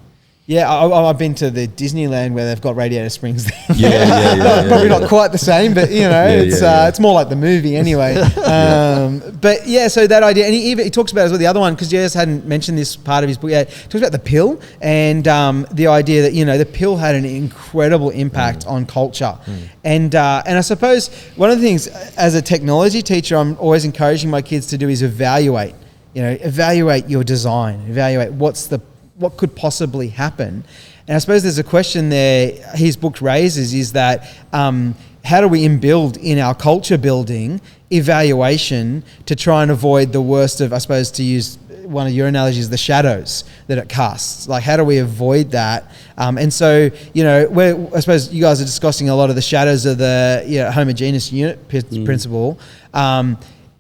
Yeah, I've been to the Disneyland where they've got Radiator Springs there. Yeah. Not quite the same, but it's more like the movie anyway. But yeah, so that idea, and he talks about as well the other one, because Jez hadn't mentioned this part of his book yet. He talks about the pill and the idea that the pill had an incredible impact on culture, and I suppose one of the things as a technology teacher I'm always encouraging my kids to do is evaluate your design, evaluate what could possibly happen. And I suppose there's a question there his book raises, is that how do we inbuild in our culture building evaluation to try and avoid the worst of, I suppose, to use one of your analogies, the shadows that it casts. Like, how do we avoid that? And so, I suppose you guys are discussing a lot of the shadows of the homogeneous unit principle.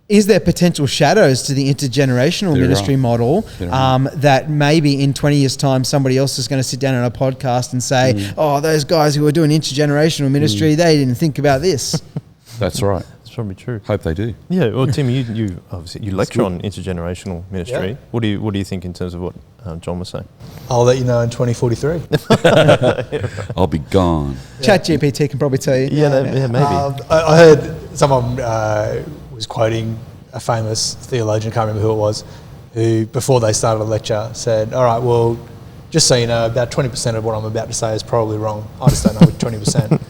Is there potential shadows to the intergenerational ministry model that maybe in 20 years' time somebody else is going to sit down on a podcast and say, oh, those guys who are doing intergenerational ministry, they didn't think about this? That's right. That's probably true. Hope they do. Yeah. Well, Tim, you obviously lecture on intergenerational ministry. Yeah. What do you think in terms of what Jon was saying? I'll let you know in 2043. I'll be gone. ChatGPT can probably tell you. Yeah, maybe. I heard someone was quoting a famous theologian, I can't remember who it was, who before they started a lecture said, all right, well, just so you know, about 20% of what I'm about to say is probably wrong. I just don't know which 20%.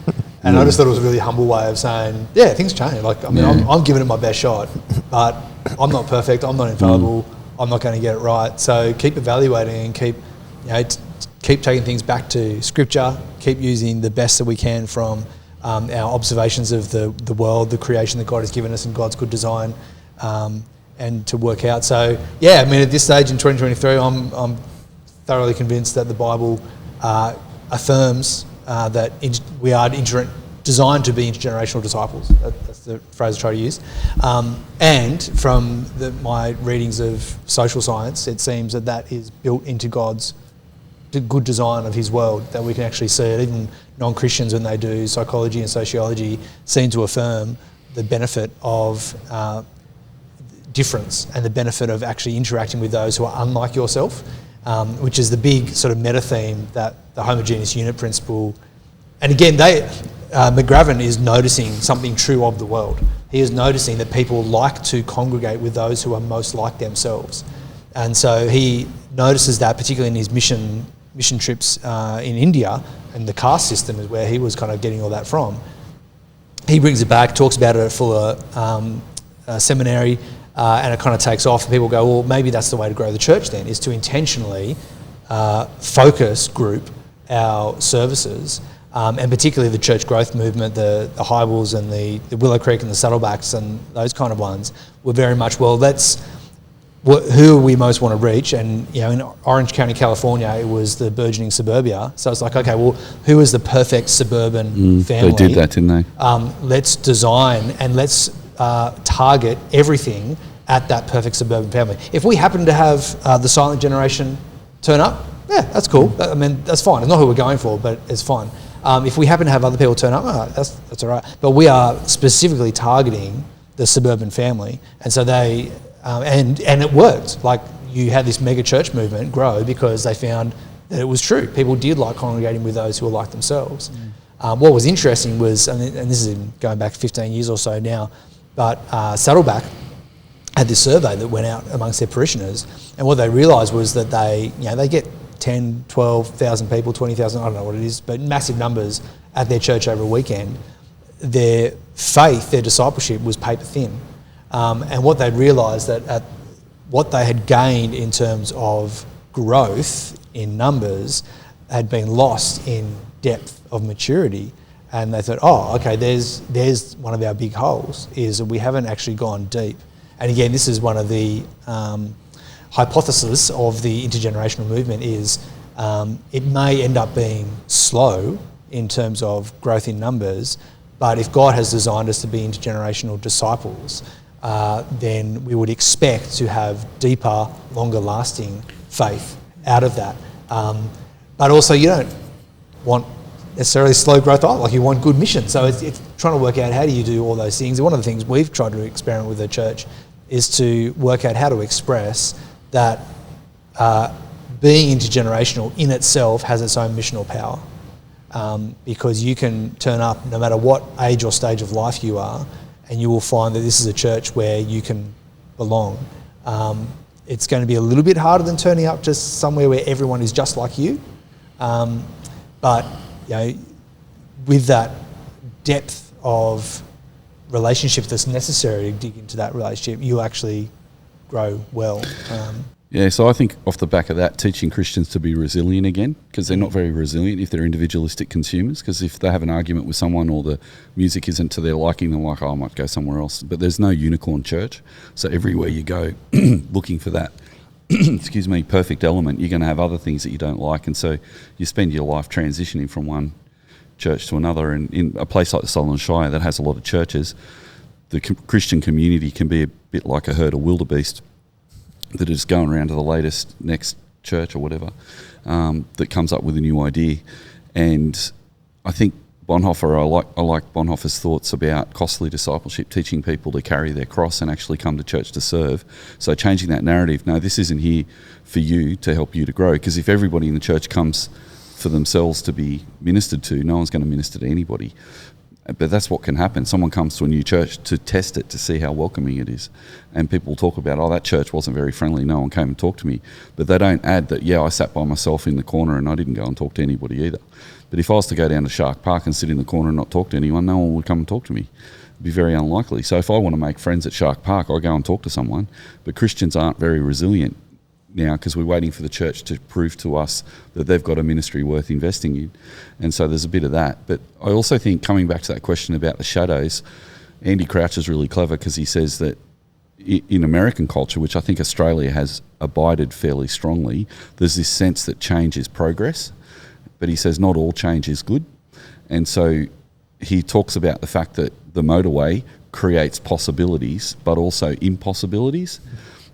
And I just thought it was a really humble way of saying, yeah, things change. I'm giving it my best shot, but I'm not perfect. I'm not infallible. I'm not going to get it right. So keep evaluating and keep taking things back to Scripture. Keep using the best that we can from our observations of the world, the creation that God has given us, and God's good design, and to work out. So yeah, at this stage in 2023, I'm thoroughly convinced that the Bible affirms that we are designed to be intergenerational disciples. That's the phrase I try to use. And from my readings of social science, it seems that is built into God's good design of his world, that we can actually see it. Even non-Christians, when they do psychology and sociology, seem to affirm the benefit of difference and the benefit of actually interacting with those who are unlike yourself, which is the big sort of meta theme that the homogeneous unit principle. And again, McGravin is noticing something true of the world. He is noticing that people like to congregate with those who are most like themselves. And so he notices that, particularly in his mission trips in India, and the caste system is where he was kind of getting all that from. He brings it back, talks about it at Fuller Seminary, and it kind of takes off, and people go, well, maybe that's the way to grow the church then, is to intentionally focus group our services, and particularly the church growth movement, the Hybels and the Willow Creek and the Saddlebacks and those kind of ones were very much, well, who we most want to reach. And in Orange County, California, it was the burgeoning suburbia. So it's like, okay, well, who is the perfect suburban family? They did that, didn't they? Let's design and let's target everything at that perfect suburban family. If we happen to have the silent generation turn up, yeah, that's cool. That's fine. It's not who we're going for, but it's fine. If we happen to have other people turn up, that's all right. But we are specifically targeting the suburban family, and so they and it worked. Like, you had this mega church movement grow because they found that it was true. People did like congregating with those who were like themselves. What was interesting was, and this is going back 15 years or so now, but Saddleback had this survey that went out amongst their parishioners, and what they realised was that they get 10, 12,000 people, 20,000, I don't know what it is, but massive numbers at their church over a weekend. Their faith, their discipleship was paper thin. And what they realised that at what they had gained in terms of growth in numbers had been lost in depth of maturity. And they thought, oh, okay, there's one of our big holes, is that we haven't actually gone deep. And again, this is one of the hypothesis of the intergenerational movement is it may end up being slow in terms of growth in numbers, but if God has designed us to be intergenerational disciples, then we would expect to have deeper, longer lasting faith out of that. But also, you don't want necessarily slow growth either, like you want good mission. So it's trying to work out how do you do all those things. And one of the things we've tried to experiment with the church is to work out how to express that being intergenerational in itself has its own missional power. Because you can turn up no matter what age or stage of life you are, and you will find that this is a church where you can belong. It's going to be a little bit harder than turning up just somewhere where everyone is just like you. But with that depth of relationship that's necessary to dig into that relationship, you'll actually grow well. Yeah, so I think off the back of that, teaching Christians to be resilient again, because they're not very resilient if they're individualistic consumers, because if they have an argument with someone or the music isn't to their liking, they're like, oh, I might go somewhere else. But there's no unicorn church, so everywhere you go looking for that, excuse me, perfect element, you're going to have other things that you don't like, and so you spend your life transitioning from one church to another. And in a place like the Sutherland Shire that has a lot of churches, the Christian community can be a bit like a herd of wildebeest that is going around to the latest next church or whatever that comes up with a new idea. And I think Bonhoeffer, I like Bonhoeffer's thoughts about costly discipleship, teaching people to carry their cross and actually come to church to serve. So changing that narrative, no, this isn't here for you to help you to grow, because if everybody in the church comes for themselves to be ministered to, no one's going to minister to anybody. But that's what can happen. Someone comes to a new church to test it, to see how welcoming it is. And people talk about, oh, that church wasn't very friendly, no one came and talked to me. But they don't add that, yeah, I sat by myself in the corner and I didn't go and talk to anybody either. But if I was to go down to Shark Park and sit in the corner and not talk to anyone, no one would come and talk to me. It'd be very unlikely. So if I want to make friends at Shark Park, I go and talk to someone. But Christians aren't very resilient now, because we're waiting for the church to prove to us that they've got a ministry worth investing in. And so there's a bit of that. But I also think, coming back to that question about the shadows, Andy Crouch is really clever, because he says that in American culture, which I think Australia has abided fairly strongly, there's this sense that change is progress. But he says not all change is good. And so he talks about the fact that the motorway creates possibilities, but also impossibilities.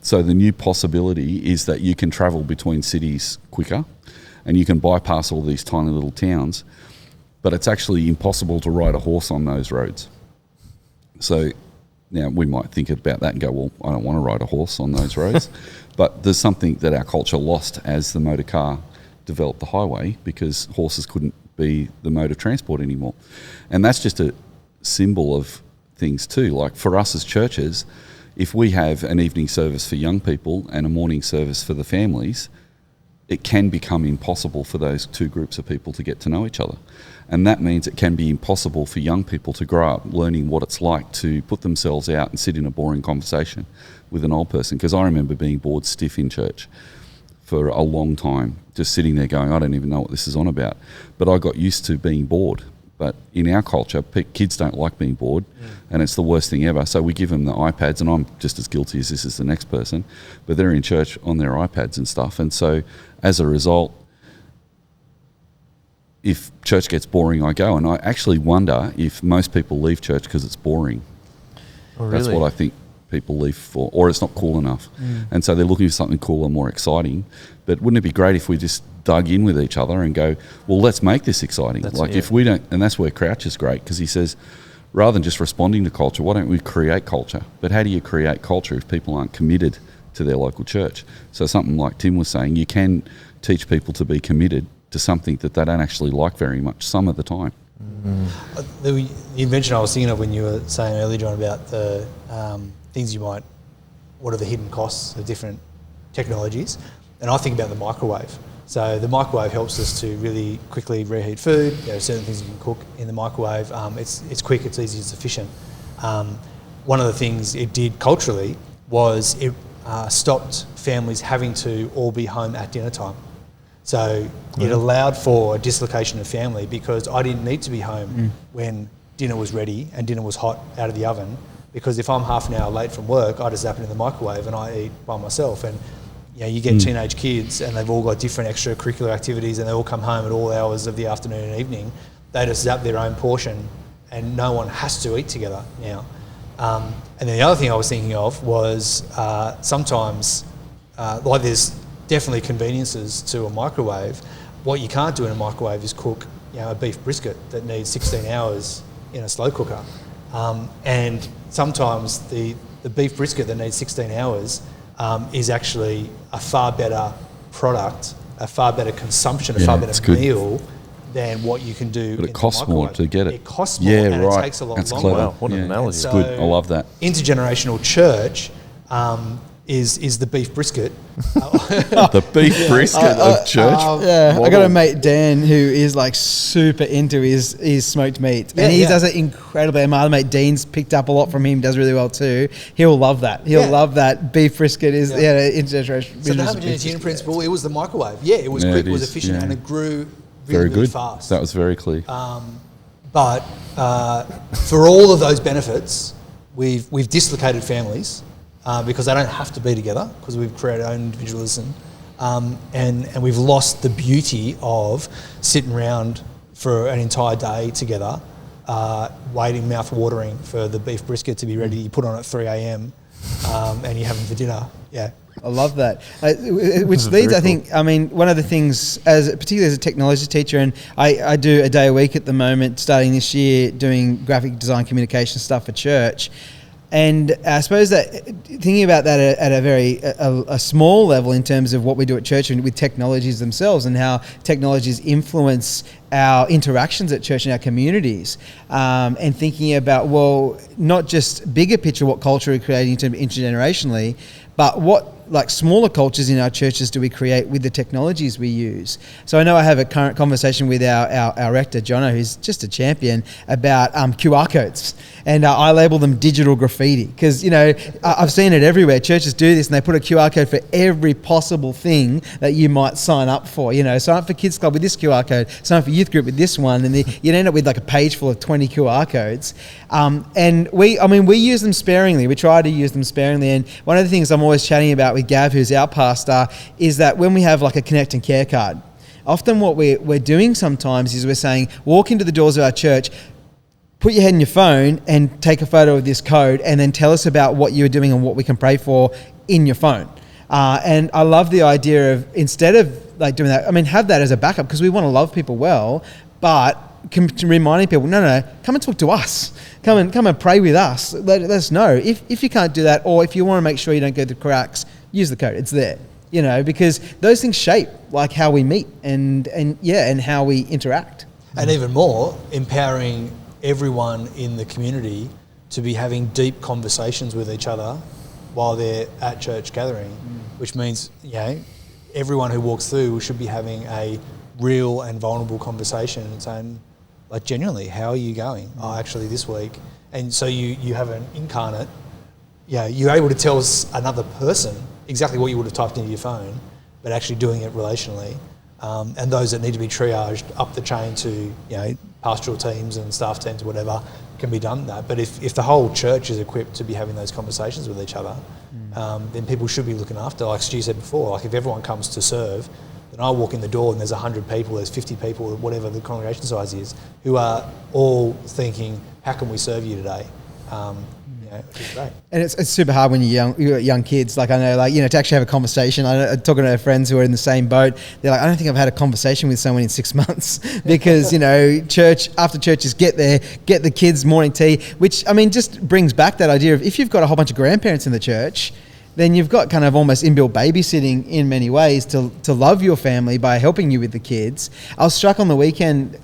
So the new possibility is that you can travel between cities quicker and you can bypass all these tiny little towns, but it's actually impossible to ride a horse on those roads. So now we might think about that and go, well, I don't want to ride a horse on those roads. But there's something that our culture lost as the motor car developed the highway, because horses couldn't be the mode of transport anymore. And that's just a symbol of things too. Like for us as churches, if we have an evening service for young people and a morning service for the families, it can become impossible for those two groups of people to get to know each other. And that means it can be impossible for young people to grow up learning what it's like to put themselves out and sit in a boring conversation with an old person. Because I remember being bored stiff in church for a long time, just sitting there going, I don't even know what this is on about. But I got used to being bored. But in our culture, kids don't like being bored, and it's the worst thing ever. So we give them the iPads, and I'm just as guilty as this is the next person, but they're in church on their iPads and stuff. And so as a result, if church gets boring, I go. And I actually wonder if most people leave church because it's boring. Oh, really? That's what I think people leave for, or it's not cool enough. And so they're looking for something cooler, more exciting. But wouldn't it be great if we just dug in with each other and go, well, let's make this exciting. If we don't, and that's where Crouch is great, because he says, rather than just responding to culture, why don't we create culture? But how do you create culture if people aren't committed to their local church? So something like Tim was saying, you can teach people to be committed to something that they don't actually like very much some of the time. The invention I was thinking of when you were saying earlier, John, about the things what are the hidden costs of different technologies, and I think about the microwave. So the microwave helps us to really quickly reheat food. There are certain things you can cook in the microwave. It's quick, it's easy, it's efficient. One of the things it did culturally was it stopped families having to all be home at dinner time. So it allowed for a dislocation of family, because I didn't need to be home when dinner was ready and dinner was hot out of the oven, because if I'm half an hour late from work, I just zap it in the microwave and I eat by myself. And you get teenage kids and they've all got different extracurricular activities, and they all come home at all hours of the afternoon and evening. They just zap their own portion and no one has to eat together now. And then the other thing I was thinking of was sometimes, like there's definitely conveniences to a microwave. What you can't do in a microwave is cook a beef brisket that needs 16 hours in a slow cooker. And sometimes the the beef brisket that needs 16 hours is actually a far better product, a far better consumption, a far better meal than what you can do. But it costs more to get it. It costs more, and it takes a lot longer. Clever. Wow, what an analogy. It's good. I love that. Intergenerational church is the beef brisket. The beef brisket of church. I got a mate, Dan, who is like super into his smoked meat. And he does it incredibly. And my other mate, Dean's picked up a lot from him, does really well too. He'll love that. He'll love that. Beef brisket is intergenerational. So the homogeneity principle, it was the microwave. Yeah, it was quick, it was efficient, and it grew really fast. That was very clear. But for all of those benefits, we've dislocated families. Because they don't have to be together, because we've created our own individualism, and we've lost the beauty of sitting around for an entire day together, waiting, mouth-watering for the beef brisket to be ready. You put on at 3 a.m. And you have them for dinner. Yeah. I love that. Which leads, I think, I mean, one of the things, particularly as a technology teacher, and I do a day a week at the moment, starting this year, doing graphic design communication stuff for church. And I suppose that thinking about that at a very small level in terms of what we do at church and with technologies themselves and how technologies influence our interactions at church and our communities, and thinking about, well, not just bigger picture, what culture we're creating intergenerationally, but what like smaller cultures in our churches do we create with the technologies we use. So I know I have a current conversation with our rector, Jono, who's just a champion, about QR codes. And I label them digital graffiti because, I've seen it everywhere. Churches do this and they put a QR code for every possible thing that you might sign up for. Sign up for Kids Club with this QR code, sign up for youth group with this one, and you'd end up with like a page full of 20 QR codes. And we use them sparingly. We try to use them sparingly. And one of the things I'm always chatting about with Gav, who's our pastor, is that when we have like a Connect and Care card, often what we're doing sometimes is we're saying, walk into the doors of our church, put your head in your phone and take a photo of this code and then tell us about what you're doing and what we can pray for in your phone. And I love the idea of, instead of like doing that, have that as a backup because we want to love people well, but reminding people, no, come and talk to us. Come and pray with us. Let us know. If you can't do that, or if you want to make sure you don't go through cracks, use the code. It's there. Because those things shape like how we meet and how we interact. And even more, empowering everyone in the community to be having deep conversations with each other while they're at church gathering, which means, everyone who walks through should be having a real and vulnerable conversation and saying, like, genuinely, how are you going? Oh, actually this week. And so you have an incarnate, you're able to tell another person exactly what you would have typed into your phone, but actually doing it relationally. And those that need to be triaged up the chain to, pastoral teams and staff teams or whatever, can be done that. But if the whole church is equipped to be having those conversations with each other, then people should be looking after, like Stu said before, like if everyone comes to serve, then I walk in the door and there's 100 people, there's 50 people, whatever the congregation size is, who are all thinking, how can we serve you today? Which is great. And it's super hard when you're young kids. Like I know, to actually have a conversation. I know, talking to friends who are in the same boat, they're like, I don't think I've had a conversation with someone in 6 months because church after churches get the kids morning tea, which just brings back that idea of if you've got a whole bunch of grandparents in the church, then you've got kind of almost inbuilt babysitting in many ways to love your family by helping you with the kids. I was struck on the weekend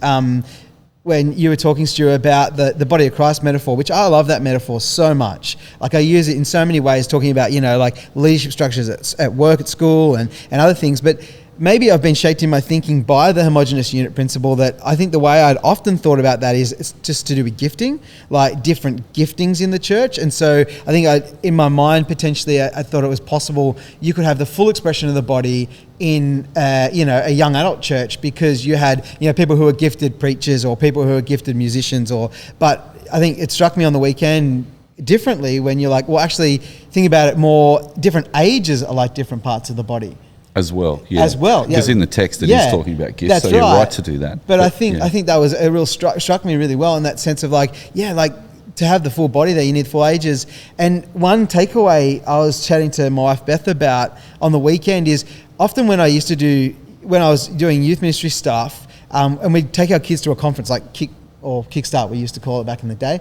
when you were talking, Stu, about the body of Christ metaphor, which I love that metaphor so much. Like I use it in so many ways, talking about, like leadership structures at work, at school and other things. But maybe I've been shaped in my thinking by the homogenous unit principle that I think the way I'd often thought about that is it's just to do with gifting, like different giftings in the church. And so I think in my mind, potentially, I thought it was possible you could have the full expression of the body in a young adult church because you had people who are gifted preachers or people who are gifted musicians but I think it struck me on the weekend differently when you're like, well, actually think about it more, different ages are like different parts of the body. As well, yeah. Because in the text it is talking about gifts, so you're right to do that. But I think that was a real struck me really well in that sense of to have the full body there, you need full ages. And one takeaway I was chatting to my wife Beth about on the weekend is often when I was doing youth ministry stuff, and we'd take our kids to a conference like Kick or Kickstart, we used to call it back in the day,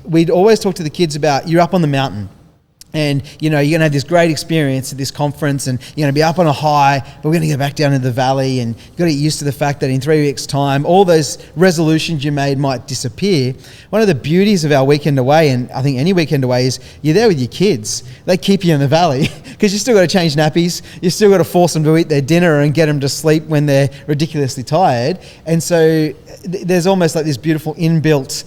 we'd always talk to the kids about, you're up on the mountain. And, you're going to have this great experience at this conference, and you're going to be up on a high, but we're going to go back down into the valley, and you've got to get used to the fact that in 3 weeks' time, all those resolutions you made might disappear. One of the beauties of our weekend away, and I think any weekend away, is you're there with your kids. They keep you in the valley because you still got to change nappies. You still got to force them to eat their dinner and get them to sleep when they're ridiculously tired. And so there's almost like this beautiful inbuilt,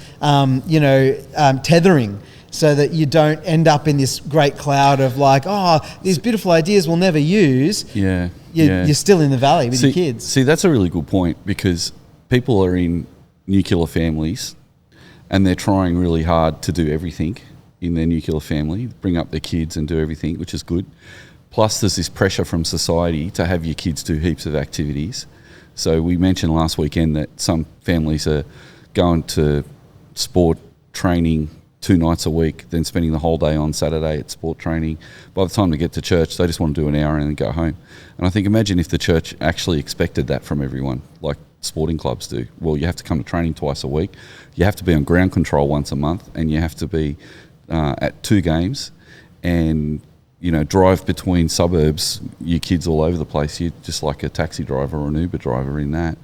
tethering, so that you don't end up in this great cloud of like, these beautiful ideas we'll never use. Yeah. You're still in the valley with your kids. See, that's a really good point, because people are in nuclear families and they're trying really hard to do everything in their nuclear family, bring up their kids and do everything, which is good. Plus there's this pressure from society to have your kids do heaps of activities. So we mentioned last weekend that some families are going to sport training 2 nights a week, then spending the whole day on Saturday at sport training. By the time they get to church, they just want to do an hour and then go home. And I think, imagine if the church actually expected that from everyone, like sporting clubs do. Well, you have to come to training twice a week, you have to be on ground control once a month, and you have to be at 2 games, and drive between suburbs, your kids all over the place. You're just like a taxi driver or an Uber driver in that.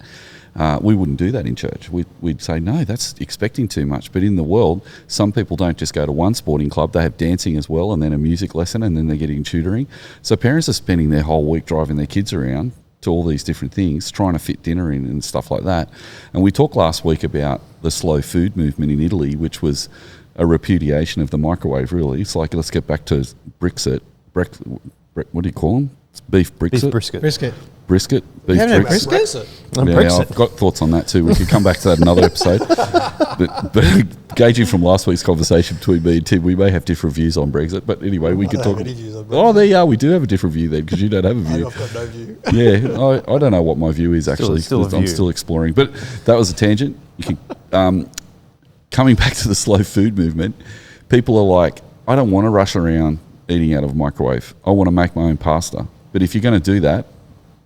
We wouldn't do that in church. We'd say, no, that's expecting too much. But in the world, some people don't just go to one sporting club. They have dancing as well, and then a music lesson, and then they're getting tutoring. So parents are spending their whole week driving their kids around to all these different things, trying to fit dinner in and stuff like that. And we talked last week about the slow food movement in Italy, which was a repudiation of the microwave, really. It's like, let's get back to Brexit. What do you call them? It's beef Brexit? Brisket. Beef Brexit. I've got thoughts on that too. We could come back to that another episode. but gauging from last week's conversation between me and Tim, we may have different views on Brexit. But anyway, we could talk. There you are. We do have a different view then, because you don't have a view. I've got no view. Yeah, I don't know what my view is actually. I'm still exploring. But that was a tangent. You can, coming back to the slow food movement, people are like, I don't want to rush around eating out of a microwave. I want to make my own pasta. But if you're going to do that,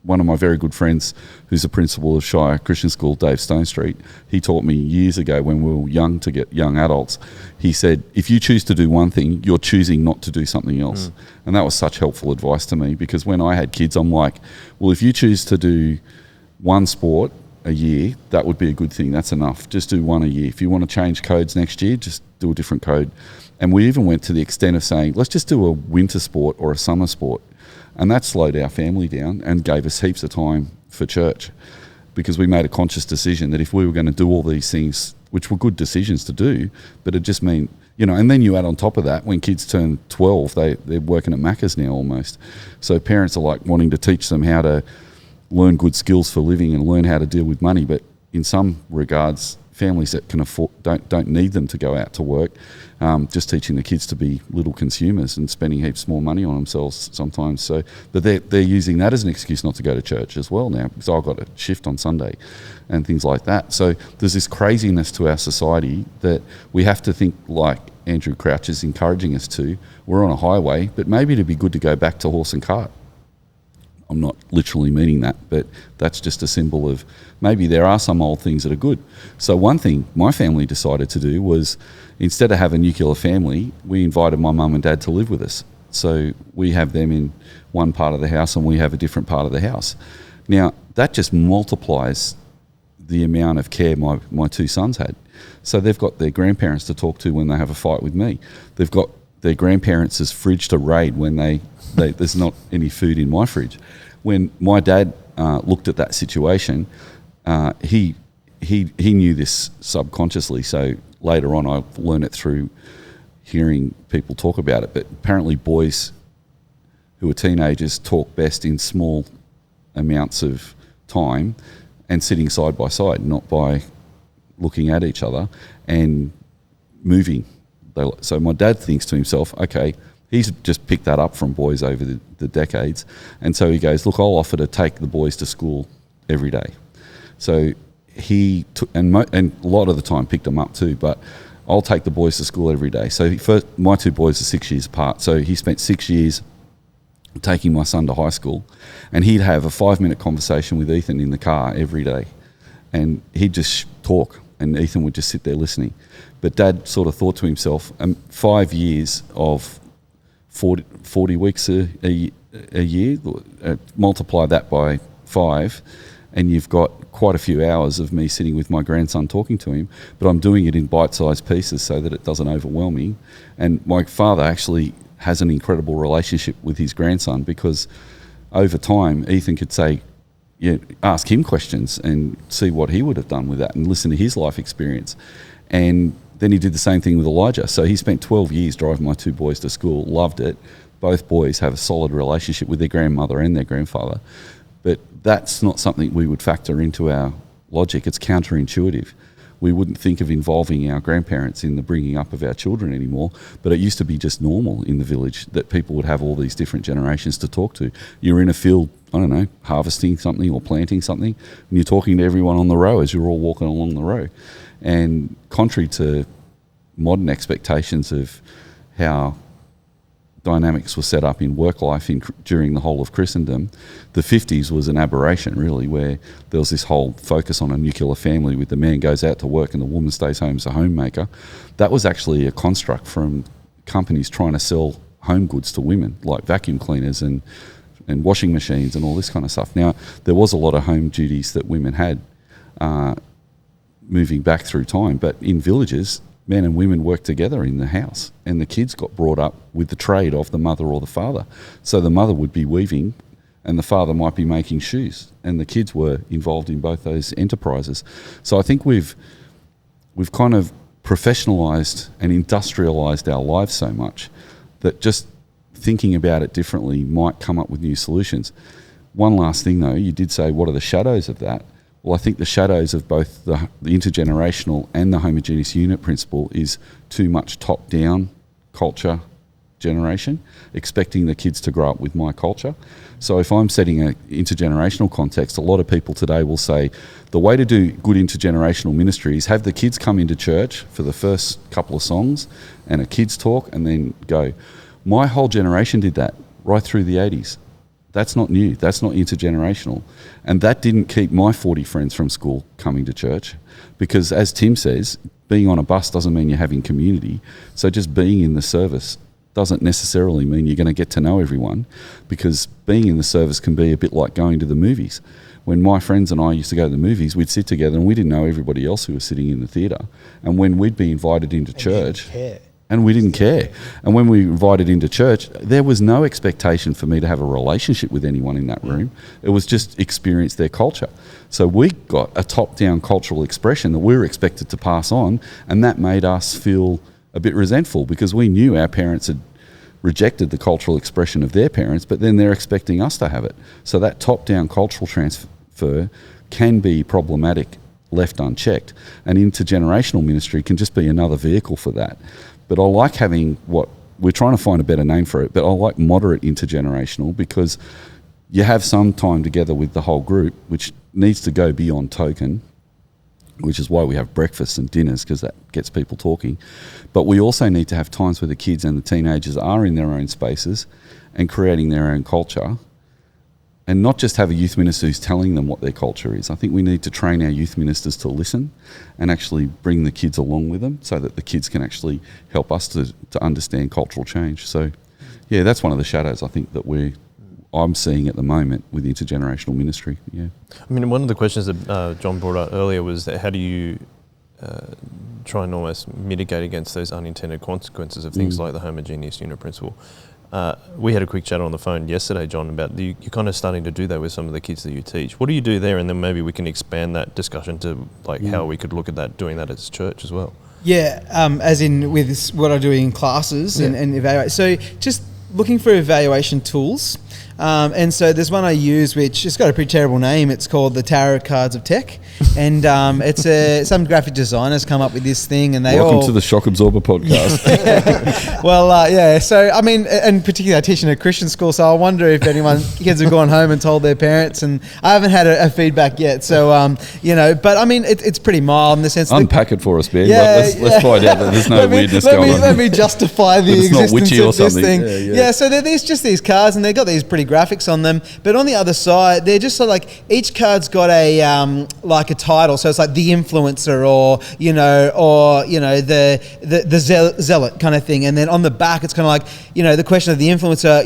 one of my very good friends, who's the principal of Shire Christian School, Dave Stonestreet, he taught me years ago when we were young to get young adults. He said, if you choose to do one thing, you're choosing not to do something else. And that was such helpful advice to me, because when I had kids, I'm like, well, if you choose to do one sport a year, that would be a good thing. That's enough. Just do one a year. If you want to change codes next year, just do a different code. And we even went to the extent of saying, let's just do a winter sport or a summer sport. And that slowed our family down and gave us heaps of time for church, because we made a conscious decision that if we were going to do all these things, which were good decisions to do, but it just mean, and then you add on top of that, when kids turn 12, they're working at Macca's now almost. So parents are like wanting to teach them how to learn good skills for living and learn how to deal with money. But in some regards, families that can afford don't need them to go out to work, just teaching the kids to be little consumers and spending heaps more money on themselves sometimes. So, but they're using that as an excuse not to go to church as well now, because I've got a shift on Sunday and things like that. So there's this craziness to our society that we have to think, like Andrew Crouch is encouraging us to. We're on a highway, but maybe it'd be good to go back to horse and cart. I'm not literally meaning that, but that's just a symbol of maybe there are some old things that are good. So one thing my family decided to do was, instead of having a nuclear family, we invited my mum and dad to live with us. So we have them in one part of the house and we have a different part of the house. Now, that just multiplies the amount of care my 2 sons had. So they've got their grandparents to talk to when they have a fight with me. They've got their grandparents' fridge to raid when there's not any food in my fridge. When my dad looked at that situation, he knew this subconsciously. So later on, I learned it through hearing people talk about it. But apparently, boys who are teenagers talk best in small amounts of time and sitting side by side, not by looking at each other and moving. So my dad thinks to himself, okay, he's just picked that up from boys over the decades. And so he goes, look, I'll offer to take the boys to school every day. So he took, and a lot of the time picked them up too, but I'll take the boys to school every day. So my 2 boys are 6 years apart. So he spent 6 years taking my son to high school, and he'd have a 5-minute conversation with Ethan in the car every day. And he'd just talk and Ethan would just sit there listening. But Dad sort of thought to himself, 5 years of 40 weeks a year, multiply that by 5, and you've got quite a few hours of me sitting with my grandson talking to him, but I'm doing it in bite-sized pieces so that it doesn't overwhelm me. And my father actually has an incredible relationship with his grandson, because over time Ethan could say, ask him questions and see what he would have done with that and listen to his life experience. And then he did the same thing with Elijah. So he spent 12 years driving my 2 boys to school, loved it. Both boys have a solid relationship with their grandmother and their grandfather. But that's not something we would factor into our logic. It's counterintuitive. We wouldn't think of involving our grandparents in the bringing up of our children anymore, but it used to be just normal in the village that people would have all these different generations to talk to. You're in a field, I don't know, harvesting something or planting something, and you're talking to everyone on the row as you're all walking along the row. And contrary to modern expectations of how dynamics were set up in work life during the whole of Christendom, the 50s was an aberration, really, where there was this whole focus on a nuclear family with the man goes out to work and the woman stays home as a homemaker. That was actually a construct from companies trying to sell home goods to women, like vacuum cleaners and washing machines and all this kind of stuff. Now, there was a lot of home duties that women had moving back through time, but in villages, men and women worked together in the house, and the kids got brought up with the trade of the mother or the father. So the mother would be weaving and the father might be making shoes, and the kids were involved in both those enterprises. So I think we've kind of professionalised and industrialised our lives so much that just thinking about it differently might come up with new solutions. One last thing though, you did say, what are the shadows of that? Well, I think the shadows of both the intergenerational and the homogeneous unit principle is too much top-down culture generation, expecting the kids to grow up with my culture. So if I'm setting an intergenerational context, a lot of people today will say the way to do good intergenerational ministry is have the kids come into church for the first couple of songs and a kids talk and then go. My whole generation did that right through the 80s. That's not new. That's not intergenerational. And that didn't keep my 40 friends from school coming to church, because as Tim says, being on a bus doesn't mean you're having community. So just being in the service doesn't necessarily mean you're going to get to know everyone, because being in the service can be a bit like going to the movies. When my friends and I used to go to the movies, we'd sit together and we didn't know everybody else who was sitting in the theatre. And when we'd be invited into church... And we didn't care. And when we were invited into church, there was no expectation for me to have a relationship with anyone in that room. It was just experience their culture. So we got a top-down cultural expression that we were expected to pass on, and that made us feel a bit resentful, because we knew our parents had rejected the cultural expression of their parents, but then they're expecting us to have it. So that top-down cultural transfer can be problematic left unchecked. And intergenerational ministry can just be another vehicle for that. But I like having what we're trying to find a better name for it, but I like moderate intergenerational, because you have some time together with the whole group, which needs to go beyond token, which is why we have breakfasts and dinners, because that gets people talking. But we also need to have times where the kids and the teenagers are in their own spaces and creating their own culture, and not just have a youth minister who's telling them what their culture is. I think we need to train our youth ministers to listen and actually bring the kids along with them, so that the kids can actually help us to understand cultural change. So, yeah, that's one of the shadows I think that I'm seeing at the moment with intergenerational ministry. Yeah. I mean, one of the questions that John brought up earlier was that how do you try and almost mitigate against those unintended consequences of things like the homogeneous unit principle? We had a quick chat on the phone yesterday, John, about you're kind of starting to do that with some of the kids that you teach. What do you do there? And then maybe we can expand that discussion to how we could look at that, doing that as church as well. Yeah, as in with what I do in classes and evaluate. So just looking for evaluation tools. And so there's one I use which has got a pretty terrible name. It's called the Tarot Cards of Tech. And it's some graphic designers come up with this thing, and they Welcome to the Shock Absorber podcast. Well, yeah. So, I mean, and particularly I teach in a Christian school, so I wonder if kids have gone home and told their parents, and I haven't had a feedback yet. So, but I mean, it's pretty mild in the sense Unpack it for us, Ben. Let's find out that there's no weirdness going on. Let me justify the existence of this thing. Yeah, so they're these cards, and they've got these pretty graphics on them. But on the other side, they're just sort of like each card's got a like a title. So it's like the influencer, or the zealot kind of thing. And then on the back, it's kind of like, the question of the influencer.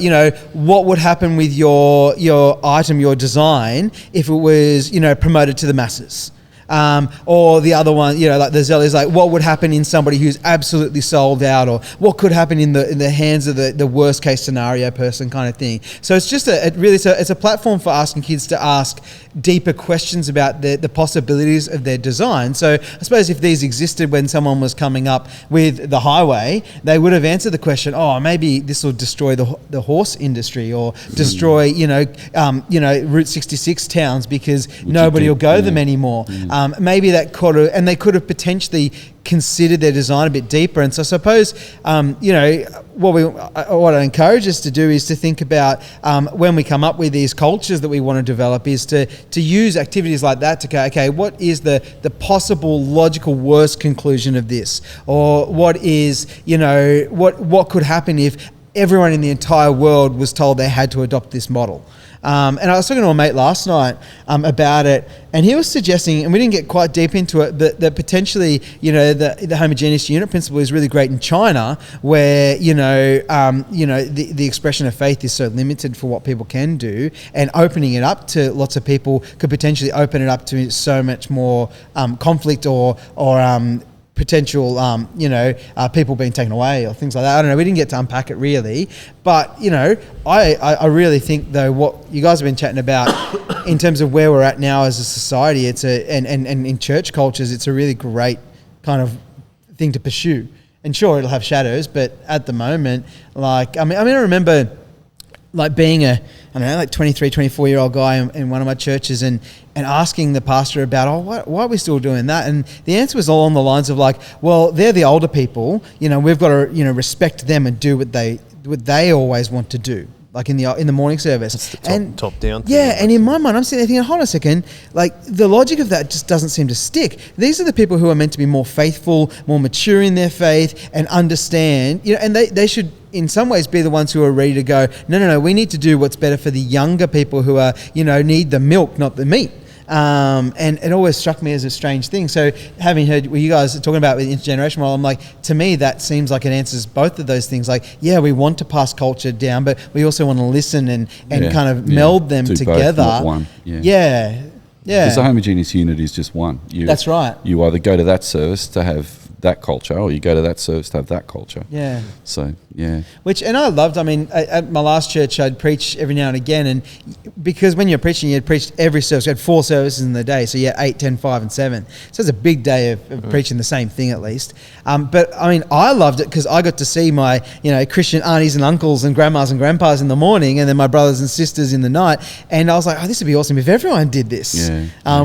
What would happen with your item, your design, if it was promoted to the masses? Or the other one, like the zealot is like, what would happen in somebody who's absolutely sold out, or what could happen in the hands of the worst case scenario person kind of thing. So it's just it's a platform for asking kids to ask deeper questions about the possibilities of their design. So I suppose if these existed when someone was coming up with the highway, they would have answered the question, maybe this will destroy the horse industry, or destroy Route 66 towns because nobody will go them anymore. Maybe that and they could have potentially considered their design a bit deeper. And so I suppose, what I encourage us to do is to think about when we come up with these cultures that we want to develop, is to use activities like that to go, okay, what is the possible logical worst conclusion of this? Or what is, what could happen if everyone in the entire world was told they had to adopt this model? And I was talking to a mate last night about it, and he was suggesting, and we didn't get quite deep into it, that potentially, the homogeneous unit principle is really great in China, where the expression of faith is so limited for what people can do, and opening it up to lots of people could potentially open it up to so much more conflict or potential, people being taken away or things like that. I don't know. We didn't get to unpack it really, but I really think though what you guys have been chatting about in terms of where we're at now as a society, and in church cultures, it's a really great kind of thing to pursue. And sure, it'll have shadows, but at the moment, I remember like being a 23, 24-year-old guy in one of my churches and asking the pastor about, why are we still doing that? And the answer was all on the lines of like, well, they're the older people, we've got to, respect them and do what they always want to do. Like in the morning service. It's the top down thing. Yeah, and in my mind, I'm sitting there thinking, hold on a second, like the logic of that just doesn't seem to stick. These are the people who are meant to be more faithful, more mature in their faith, and understand, and they should in some ways be the ones who are ready to go, no, we need to do what's better for the younger people who are, need the milk, not the meat. And it always struck me as a strange thing. So having heard what you guys are talking about with the intergenerational model, I'm like, to me, that seems like it answers both of those things. Like, yeah, we want to pass culture down, but we also want to listen and kind of meld them together. Both, not one. Yeah. Because the homogeneous unit is just one. That's right. You either go to that service to have that culture, or you go to that service to have that culture. Yeah. So, yeah. And I loved, at my last church, I'd preach every now and again, and because when you're preaching, you'd preach every service. We had 4 services in the day, so you had 8, 10, 5, and 7. So it's a big day of preaching the same thing at least. But, I loved it because I got to see my, Christian aunties and uncles and grandmas and grandpas in the morning, and then my brothers and sisters in the night, and I was like, this would be awesome if everyone did this.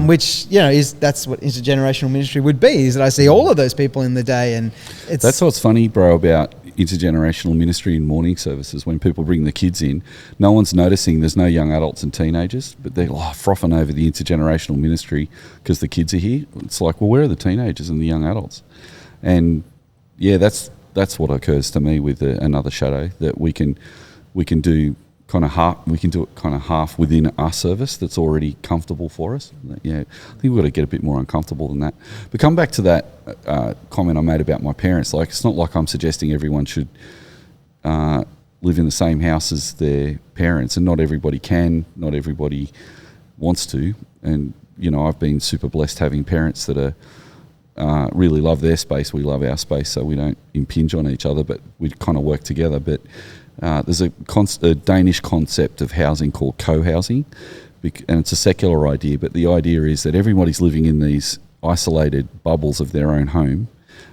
Which, that's what intergenerational ministry would be, is that I see all of those people in the day, and that's what's funny, bro, about intergenerational ministry in morning services. When people bring the kids in, no one's noticing there's no young adults and teenagers, but they're frothing over the intergenerational ministry because the kids are here. It's like, well, where are the teenagers and the young adults? And that's what occurs to me with another shadow, that we can do kind of half. We can do it kind of half within our service that's already comfortable for us. I think we've got to get a bit more uncomfortable than that. But come back to that comment I made about my parents. Like, it's not like I'm suggesting everyone should live in the same house as their parents, and not everybody can, not everybody wants to. And I've been super blessed having parents that are really love their space. We love our space, so we don't impinge on each other, but we kind of work together. But there's a Danish concept of housing called co-housing, and it's a secular idea, but the idea is that everybody's living in these isolated bubbles of their own home,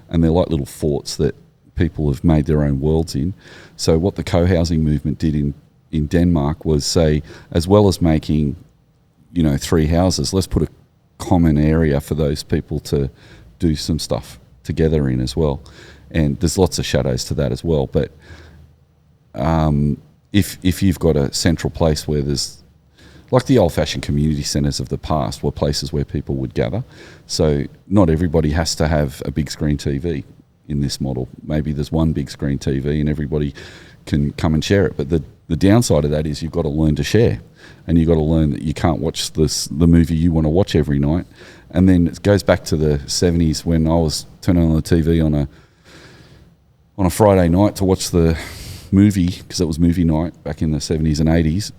and they're like little forts that people have made their own worlds in. So what the co-housing movement did in Denmark was say, as well as making 3 houses, let's put a common area for those people to do some stuff together in as well. And there's lots of shadows to that as well, but if you've got a central place where there's, like the old-fashioned community centres of the past were places where people would gather. So not everybody has to have a big screen TV. in this model. Maybe there's one big screen TV and everybody can come and share it. But the downside of that is you've got to learn to share, and you've got to learn that you can't watch the movie you want to watch every night. And then it goes back to the 70s when I was turning on the TV on a Friday night to watch the movie, because it was movie night back in the 70s and 80s.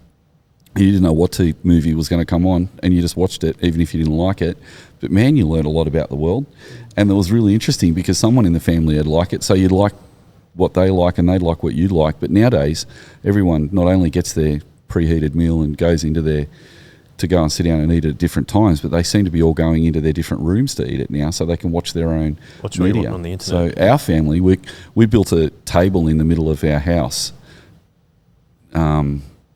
You didn't know what movie was going to come on, and you just watched it, even if you didn't like it. But man, you learned a lot about the world. And it was really interesting because someone in the family would like it, so you'd like what they like and they'd like what you'd like. But nowadays, everyone not only gets their preheated meal and goes into to go and sit down and eat at different times, but they seem to be all going into their different rooms to eat it now, so they can watch their own media on the internet. So our family, we built a table in the middle of our house.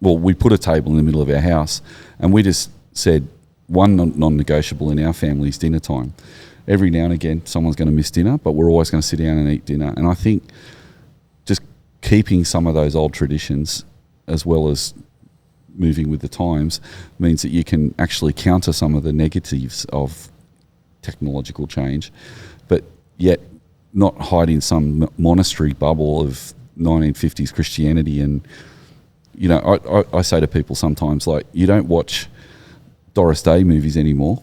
We put a table in the middle of our house, and we just said one non-negotiable in our family is dinner time. Every now and again, someone's going to miss dinner, but we're always going to sit down and eat dinner. And I think just keeping some of those old traditions, as well as moving with the times, means that you can actually counter some of the negatives of technological change, but yet not hide in some monastery bubble of 1950s Christianity. And you know, I say to people sometimes, like, you don't watch Doris Day movies anymore.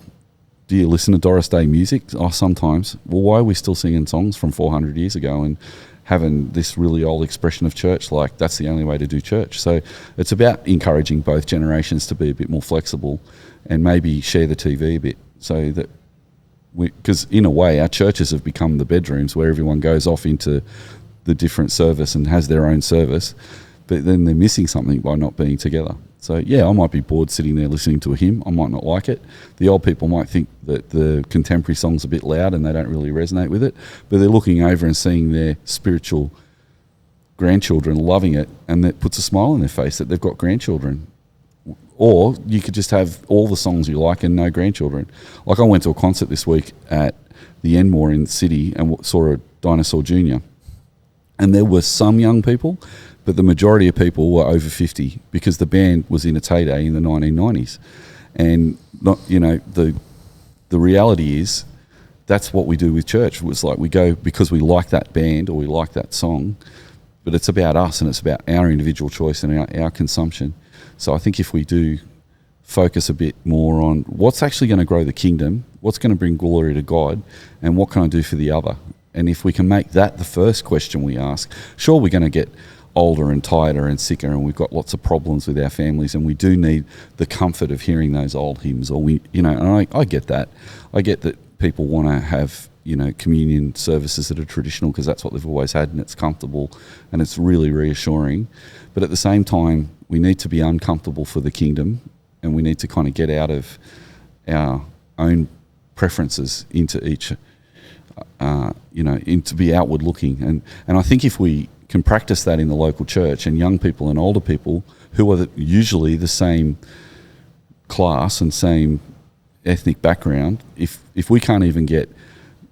Do you listen to Doris Day music? Oh, sometimes. Well, why are we still singing songs from 400 years ago and having this really old expression of church, like that's the only way to do church? So it's about encouraging both generations to be a bit more flexible and maybe share the TV a bit, so that because in a way our churches have become the bedrooms where everyone goes off into the different service and has their own service, but then they're missing something by not being together. So yeah, I might be bored sitting there listening to a hymn. I might not like it. The old people might think that the contemporary song's a bit loud and they don't really resonate with it, but they're looking over and seeing their spiritual grandchildren loving it, and that puts a smile on their face that they've got grandchildren. Or you could just have all the songs you like and no grandchildren. Like, I went to a concert this week at the Enmore in the city and saw a Dinosaur Jr. And there were some young people, but the majority of people were over 50 because the band was in its heyday in the 1990s. And not, you know, the reality is that's what we do with church. It was like we go because we like that band or we like that song, but it's about us and it's about our individual choice and our consumption. So I think if we do focus a bit more on what's actually going to grow the kingdom, what's going to bring glory to God, and what can I do for the other? And if we can make that the first question we ask, sure, we're going to get older and tighter and sicker, and we've got lots of problems with our families, and we do need the comfort of hearing those old hymns. Or and I get that. I get that people want to have, communion services that are traditional because that's what they've always had, and it's comfortable and it's really reassuring. But at the same time, we need to be uncomfortable for the kingdom, and we need to kind of get out of our own preferences into each, into be outward looking. And I think if we can practice that in the local church, and young people and older people who are usually the same class and same ethnic background, if we can't even get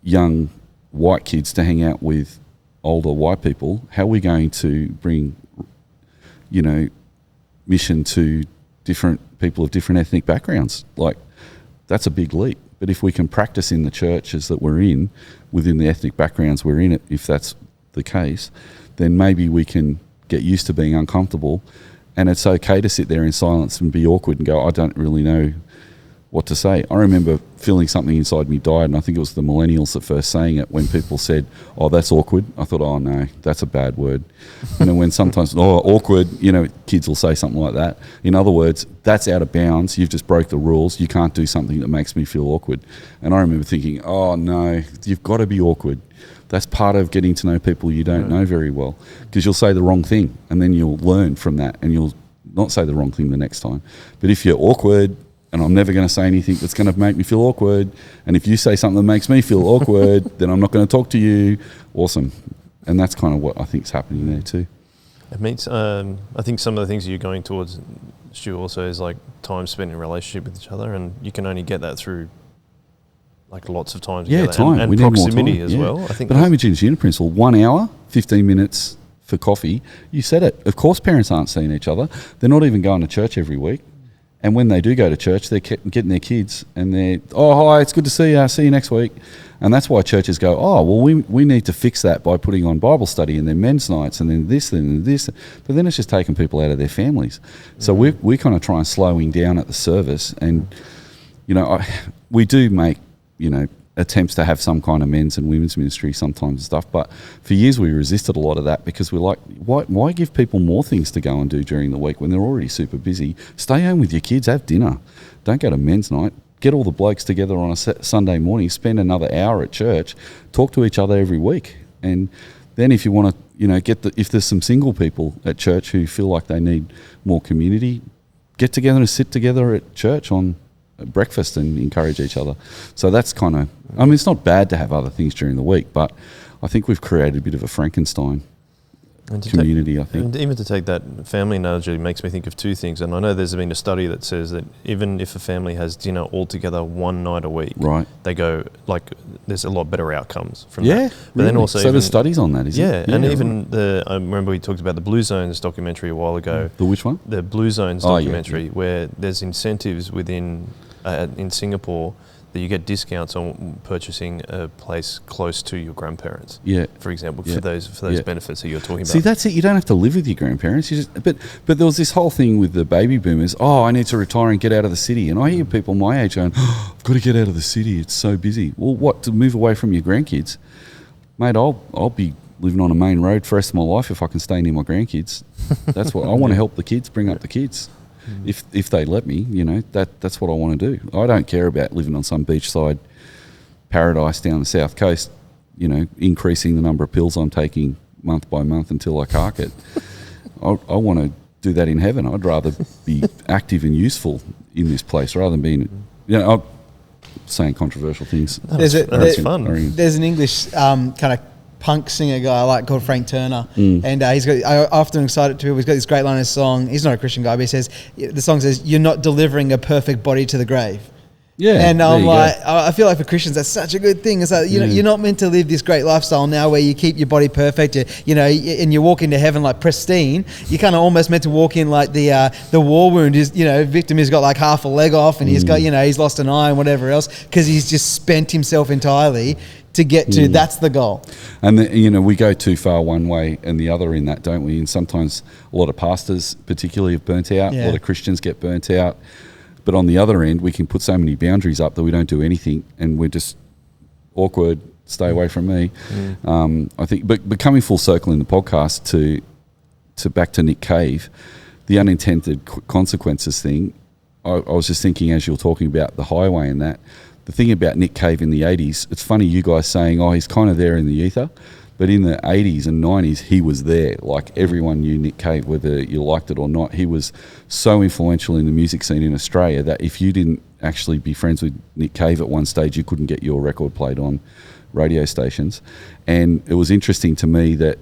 young white kids to hang out with older white people, how are we going to bring, mission to different people of different ethnic backgrounds? Like, that's a big leap. But if we can practice in the churches that we're in, within the ethnic backgrounds we're in, if that's the case, then maybe we can get used to being uncomfortable, and it's okay to sit there in silence and be awkward and go, I don't really know what to say. I remember feeling something inside me died, and I think it was the millennials that first saying it when people said, oh, that's awkward. I thought, oh no, that's a bad word. When sometimes, oh, awkward, kids will say something like that. In other words, that's out of bounds. You've just broke the rules. You can't do something that makes me feel awkward. And I remember thinking, oh no, you've got to be awkward. That's part of getting to know people you don't know very well, because you'll say the wrong thing and then you'll learn from that and you'll not say the wrong thing the next time. But if you're awkward and I'm never going to say anything that's going to make me feel awkward, and if you say something that makes me feel awkward, then I'm not going to talk to you, awesome. And that's kind of what I think is happening there too. It means, I think some of the things you're going towards, Stu, also is like time spent in relationship with each other, and you can only get that through like lots of time together. Yeah, time. And we proximity need more time, as well. I think. But homogeneous unit principle, 1 hour, 15 minutes for coffee. You said it. Of course parents aren't seeing each other. They're not even going to church every week. And when they do go to church, they're getting their kids and they're, oh, hi, it's good to see you. See you next week. And that's why churches go, oh, well, we need to fix that by putting on Bible study and then men's nights and then this and this. But then it's just taking people out of their families. So we kind of try and slowing down at the service. And, you know, we do make, you know, attempts to have some kind of men's and women's ministry sometimes and stuff. But for years we resisted a lot of that because we're like, why give people more things to go and do during the week when they're already super busy? Stay home with your kids, have dinner. Don't go to men's night. Get all the blokes together on a Sunday morning, spend another hour at church, talk to each other every week. And then if you want to, you know, if there's some single people at church who feel like they need more community, get together and sit together at church on breakfast and encourage each other. So that's kind of, I mean, it's not bad to have other things during the week, but I think we've created a bit of a Frankenstein community, I think. And even to take that family analogy makes me think of two things. And I know there's been a study that says that even if a family has dinner all together one night a week, right, they go, like, there's a lot better outcomes from that. But really? then also, so there's studies on that, isn't it? Yeah, and even I remember we talked about the Blue Zones documentary a while ago. The which one? The Blue Zones documentary, where there's incentives within in Singapore that you get discounts on purchasing a place close to your grandparents. Yeah, for example, for those benefits that you're talking about. See, that's it. You don't have to live with your grandparents. You just, but there was this whole thing with the baby boomers. Oh, I need to retire and get out of the city. And I hear people my age going, oh, I've got to get out of the city. It's so busy. Well, what, to move away from your grandkids? Mate, I'll be living on a main road for the rest of my life if I can stay near my grandkids. That's what I want to help the kids, bring up the kids. If they let me, you know, that's what I want to do. I don't care about living on some beachside paradise down the south coast, you know, increasing the number of pills I'm taking month by month until I cark it. I want to do that in heaven. I'd rather be active and useful in this place rather than being, you know, I'm saying controversial things. That's fun. There's an English kind of punk singer guy I like called Frank Turner, and I often cite it to him. He's got this great line in his song. He's not a Christian guy, but he says, the song says, "You're not delivering a perfect body to the grave." Yeah, and I'm like, I feel like for Christians that's such a good thing. It's like, you know, you're not meant to live this great lifestyle now where you keep your body perfect, you know, and you walk into heaven like pristine. You kind of almost meant to walk in like the war wound is, you know, victim has got like half a leg off and he's got, you know, he's lost an eye and whatever else because he's just spent himself entirely to get to, that's the goal. And, you know, we go too far one way and the other in that, don't we? And sometimes a lot of pastors particularly have burnt out. A lot of Christians get burnt out. But on the other end, we can put so many boundaries up that we don't do anything and we're just awkward, stay away from me. I think, but coming full circle in the podcast to back to Nick Cave, the unintended consequences thing, I was just thinking as you were talking about the highway and that, the thing about Nick Cave in the 80s, it's funny you guys saying, oh, he's kind of there in the ether, but in the 80s and 90s, he was there. Like everyone knew Nick Cave, whether you liked it or not. He was so influential in the music scene in Australia that if you didn't actually be friends with Nick Cave at one stage, you couldn't get your record played on radio stations. And it was interesting to me that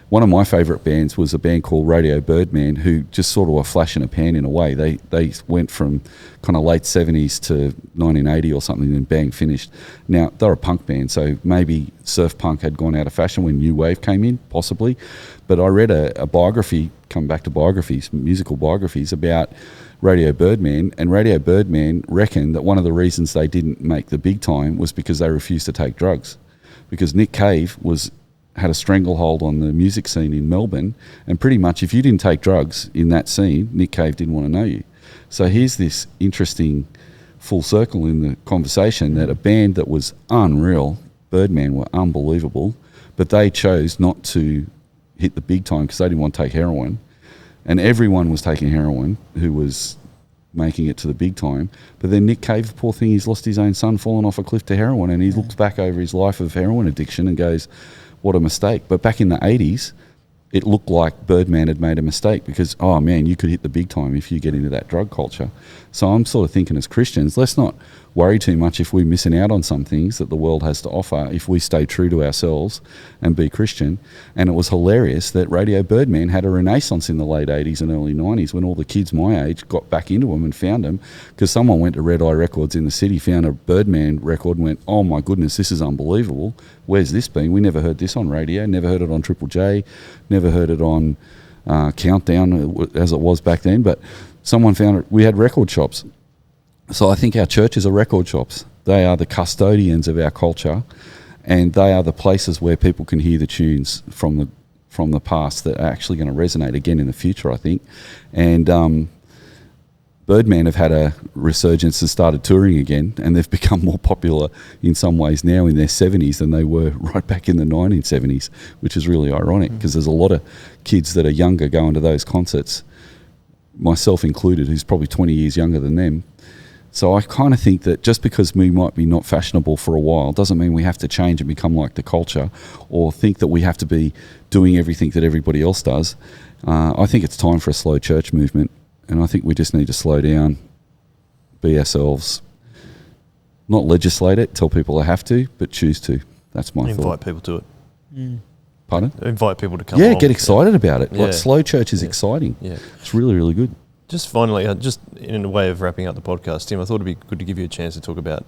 one of my favourite bands was a band called Radio Birdman, who just sort of a flash in a pan in a way. They went from kind of late 70s to 1980 or something and bang, finished. Now, they're a punk band, so maybe surf punk had gone out of fashion when New Wave came in, possibly. But I read a biography, come back to biographies, musical biographies, about Radio Birdman, and Radio Birdman reckoned that one of the reasons they didn't make the big time was because they refused to take drugs. Because Nick Cave had a stranglehold on the music scene in Melbourne, and pretty much if you didn't take drugs in that scene, Nick Cave didn't want to know you. So here's this interesting full circle in the conversation that a band that was unreal, Birdman, were unbelievable, but they chose not to hit the big time because they didn't want to take heroin, and everyone was taking heroin who was making it to the big time. But then Nick Cave, poor thing, he's lost his own son, fallen off a cliff to heroin, and he looks back over his life of heroin addiction and goes, what a mistake. But back in the 80s, it looked like Birdman had made a mistake because, oh man, you could hit the big time if you get into that drug culture. So I'm sort of thinking as Christians, let's not worry too much if we're missing out on some things that the world has to offer if we stay true to ourselves and be Christian. And it was hilarious that Radio Birdman had a renaissance in the late 80s and early 90s when all the kids my age got back into them and found them because someone went to Red Eye Records in the city, found a Birdman record and went, oh my goodness, this is unbelievable. Where's this been? We never heard this on radio, never heard it on Triple J, never heard it on Countdown as it was back then. But someone found it. We had record shops. So I think our churches are record shops. They are the custodians of our culture, and they are the places where people can hear the tunes from the past that are actually going to resonate again in the future, I think. And Birdman have had a resurgence and started touring again, and they've become more popular in some ways now in their 70s than they were right back in the 1970s, which is really ironic because there's a lot of kids that are younger going to those concerts, myself included, who's probably 20 years younger than them. So I kind of think that just because we might be not fashionable for a while doesn't mean we have to change and become like the culture or think that we have to be doing everything that everybody else does. I think it's time for a slow church movement, and I think we just need to slow down, be ourselves, not legislate it, tell people they have to, but choose to. That's my thought. Invite people to it. Pardon? Invite people to come Yeah, along. get excited about it. Yeah. Like slow church is exciting. Yeah. It's really, really good. Just finally, just in a way of wrapping up the podcast, Tim, I thought it'd be good to give you a chance to talk about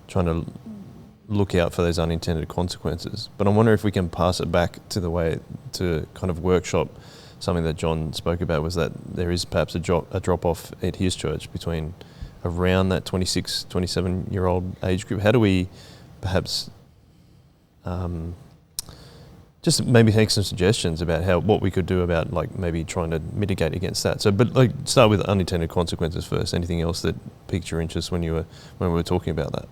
trying to look out for those unintended consequences. But I wonder if we can pass it back to the way to kind of workshop something that Jon spoke about, was that there is perhaps a drop-off at his church between around that 26, 27-year-old age group. How do we perhaps just maybe take some suggestions about what we could do about like maybe trying to mitigate against that. So, but like start with unintended consequences first. Anything else that piqued your interest when we were talking about that?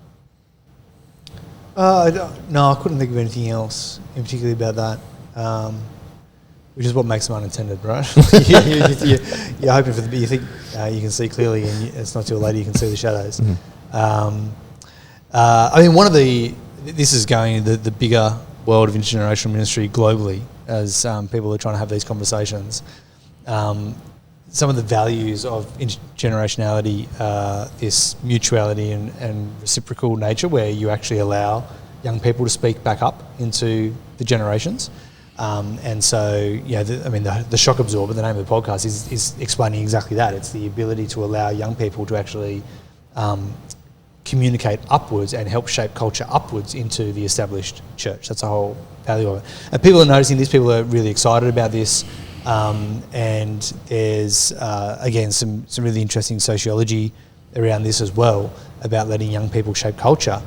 No, I couldn't think of anything else in particular about that, which is what makes them unintended, right? You're hoping for you think you can see clearly, and it's not too late you can see the shadows. Mm-hmm. I mean, this is going in the bigger world of intergenerational ministry globally, as people are trying to have these conversations. Some of the values of intergenerationality, this mutuality and reciprocal nature, where you actually allow young people to speak back up into the generations. And so, the shock absorber, the name of the podcast, is explaining exactly that. It's the ability to allow young people to actually communicate upwards and help shape culture upwards into the established church. That's the whole value of it. And people are noticing this. People are really excited about this. And there's, again, some really interesting sociology around this as well, about letting young people shape culture.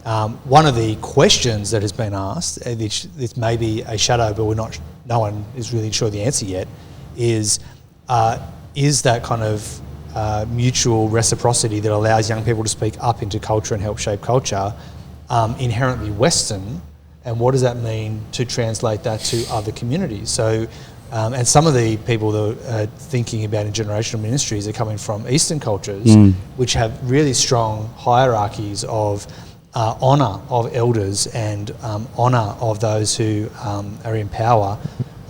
One of the questions that has been asked, this may be a shadow, but no one is really sure the answer yet, is that kind of mutual reciprocity that allows young people to speak up into culture and help shape culture inherently Western, and what does that mean to translate that to other communities? So, and some of the people that are thinking about intergenerational ministries are coming from Eastern cultures, which have really strong hierarchies of honour of elders and honour of those who are in power.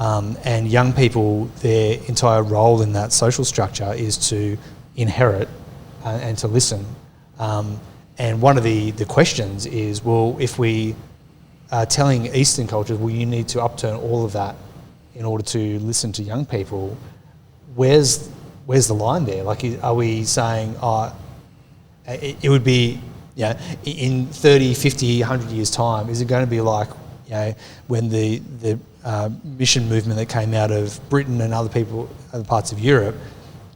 And young people, their entire role in that social structure is to inherit and to listen. And one of the questions is, well, if we are telling Eastern cultures, well, you need to upturn all of that in order to listen to young people, where's the line there? Like, are we saying, it would be, in 30, 50, 100 years' time, is it going to be like, when the mission movement that came out of Britain and other parts of Europe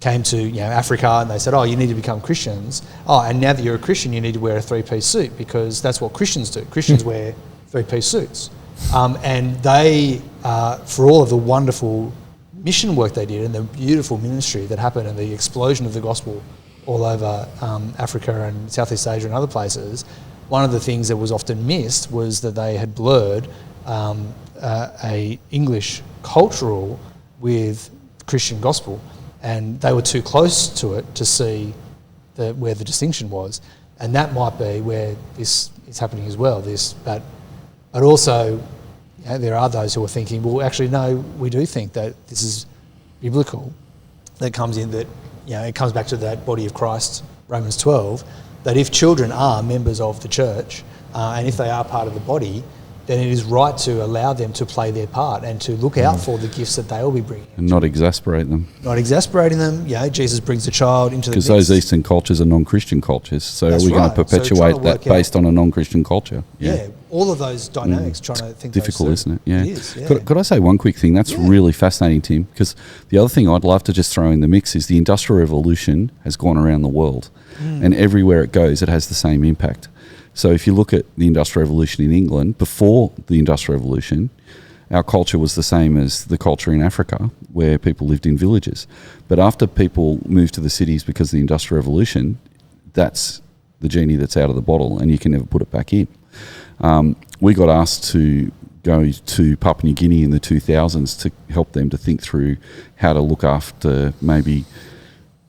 came to Africa, and they said, you need to become Christians. And now that you're a Christian, you need to wear a three-piece suit because that's what Christians do. Christians wear three-piece suits. And they, for all of the wonderful mission work they did and the beautiful ministry that happened and the explosion of the gospel all over Africa and Southeast Asia and other places, one of the things that was often missed was that they had blurred a English cultural with Christian gospel, and they were too close to it to see where the distinction was. And that might be where this is happening as well. But also, there are those who are thinking, well, actually, no, we do think that this is biblical. That comes in that, it comes back to that body of Christ, Romans 12, that if children are members of the church, and if they are part of the body, then it is right to allow them to play their part and to look out for the gifts that they will be bringing. And not exasperate them. Not exasperating them. Jesus brings the child into the mix. Because those Eastern cultures are non-Christian cultures. So That's are we going to right. perpetuate that based on a non-Christian culture? Yeah. all of those dynamics, trying to think difficult, those isn't it? Yeah. It is, yeah. Could I say one quick thing? That's really fascinating, Tim, because the other thing I'd love to just throw in the mix is the Industrial Revolution has gone around the world, and everywhere it goes, it has the same impact. So if you look at the Industrial Revolution in England, before the Industrial Revolution, our culture was the same as the culture in Africa, where people lived in villages. But after people moved to the cities because of the Industrial Revolution, that's the genie that's out of the bottle, and you can never put it back in. We got asked to go to Papua New Guinea in the 2000s to help them to think through how to look after maybe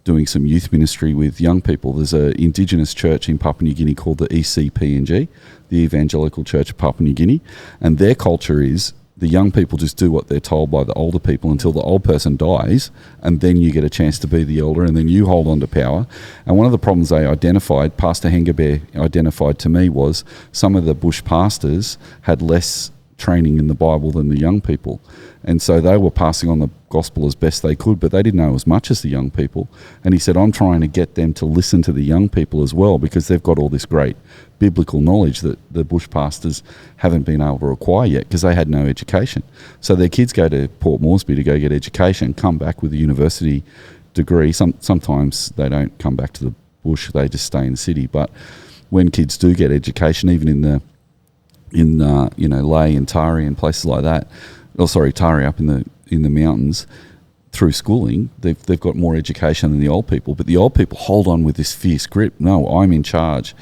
doing some youth ministry with young people. There's an indigenous church in Papua New Guinea called the ECPNG, the Evangelical Church of Papua New Guinea, and their culture is the young people just do what they're told by the older people until the old person dies, and then you get a chance to be the elder, and then you hold on to power. And one of the problems they identified, Pastor Hengebear identified to me, was some of the bush pastors had less training in the Bible than the young people. And so they were passing on the gospel as best they could, but they didn't know as much as the young people. And he said, I'm trying to get them to listen to the young people as well, because they've got all this great biblical knowledge that the bush pastors haven't been able to acquire yet because they had no education. So their kids go to Port Moresby to go get education, come back with a university degree. Sometimes they don't come back to the bush, they just stay in the city. But when kids do get education, even in Leh and Tari and places like that, Tari up in the mountains, through schooling, they've got more education than the old people. But the old people hold on with this fierce grip. No, I'm in charge,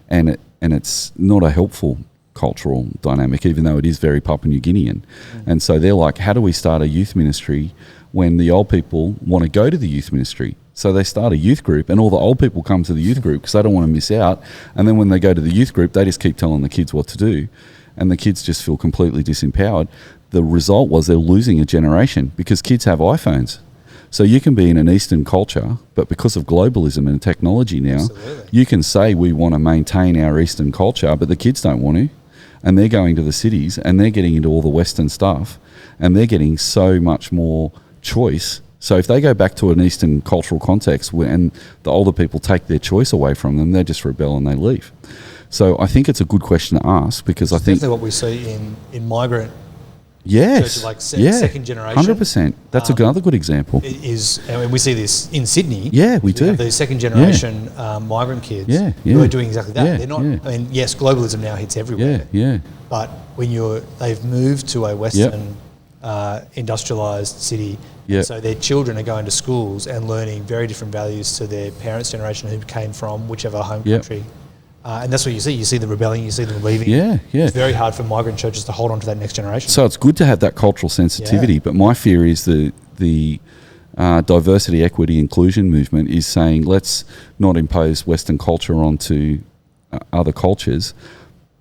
and it's not a helpful cultural dynamic, even though it is very Papua New Guinean. And so they're like, how do we start a youth ministry when the old people want to go to the youth ministry? So they start a youth group, and all the old people come to the youth group because they don't want to miss out. And then when they go to the youth group, they just keep telling the kids what to do, and the kids just feel completely disempowered. The result was they're losing a generation because kids have iPhones. So you can be in an Eastern culture, but because of globalism and technology now, you can say we want to maintain our Eastern culture, but the kids don't want to. And they're going to the cities and they're getting into all the Western stuff, and they're getting so much more choice. So if they go back to an Eastern cultural context and the older people take their choice away from them, they just rebel and they leave. So I think it's a good question to ask, because I think... definitely what we see in migrant... Yes, like second generation. 100%. That's another good example. And we see this in Sydney. Yeah, we do. Have these second generation migrant kids who are doing exactly that. They're not. I mean, yes, globalism now hits everywhere. But when they've moved to a Western industrialised city, so their children are going to schools and learning very different values to their parents' generation who came from whichever home country. And that's what you see. You see the rebelling, you see them leaving. It's very hard for migrant churches to hold on to that next generation. So it's good to have that cultural sensitivity, but my fear is the diversity, equity, inclusion movement is saying, let's not impose Western culture onto other cultures,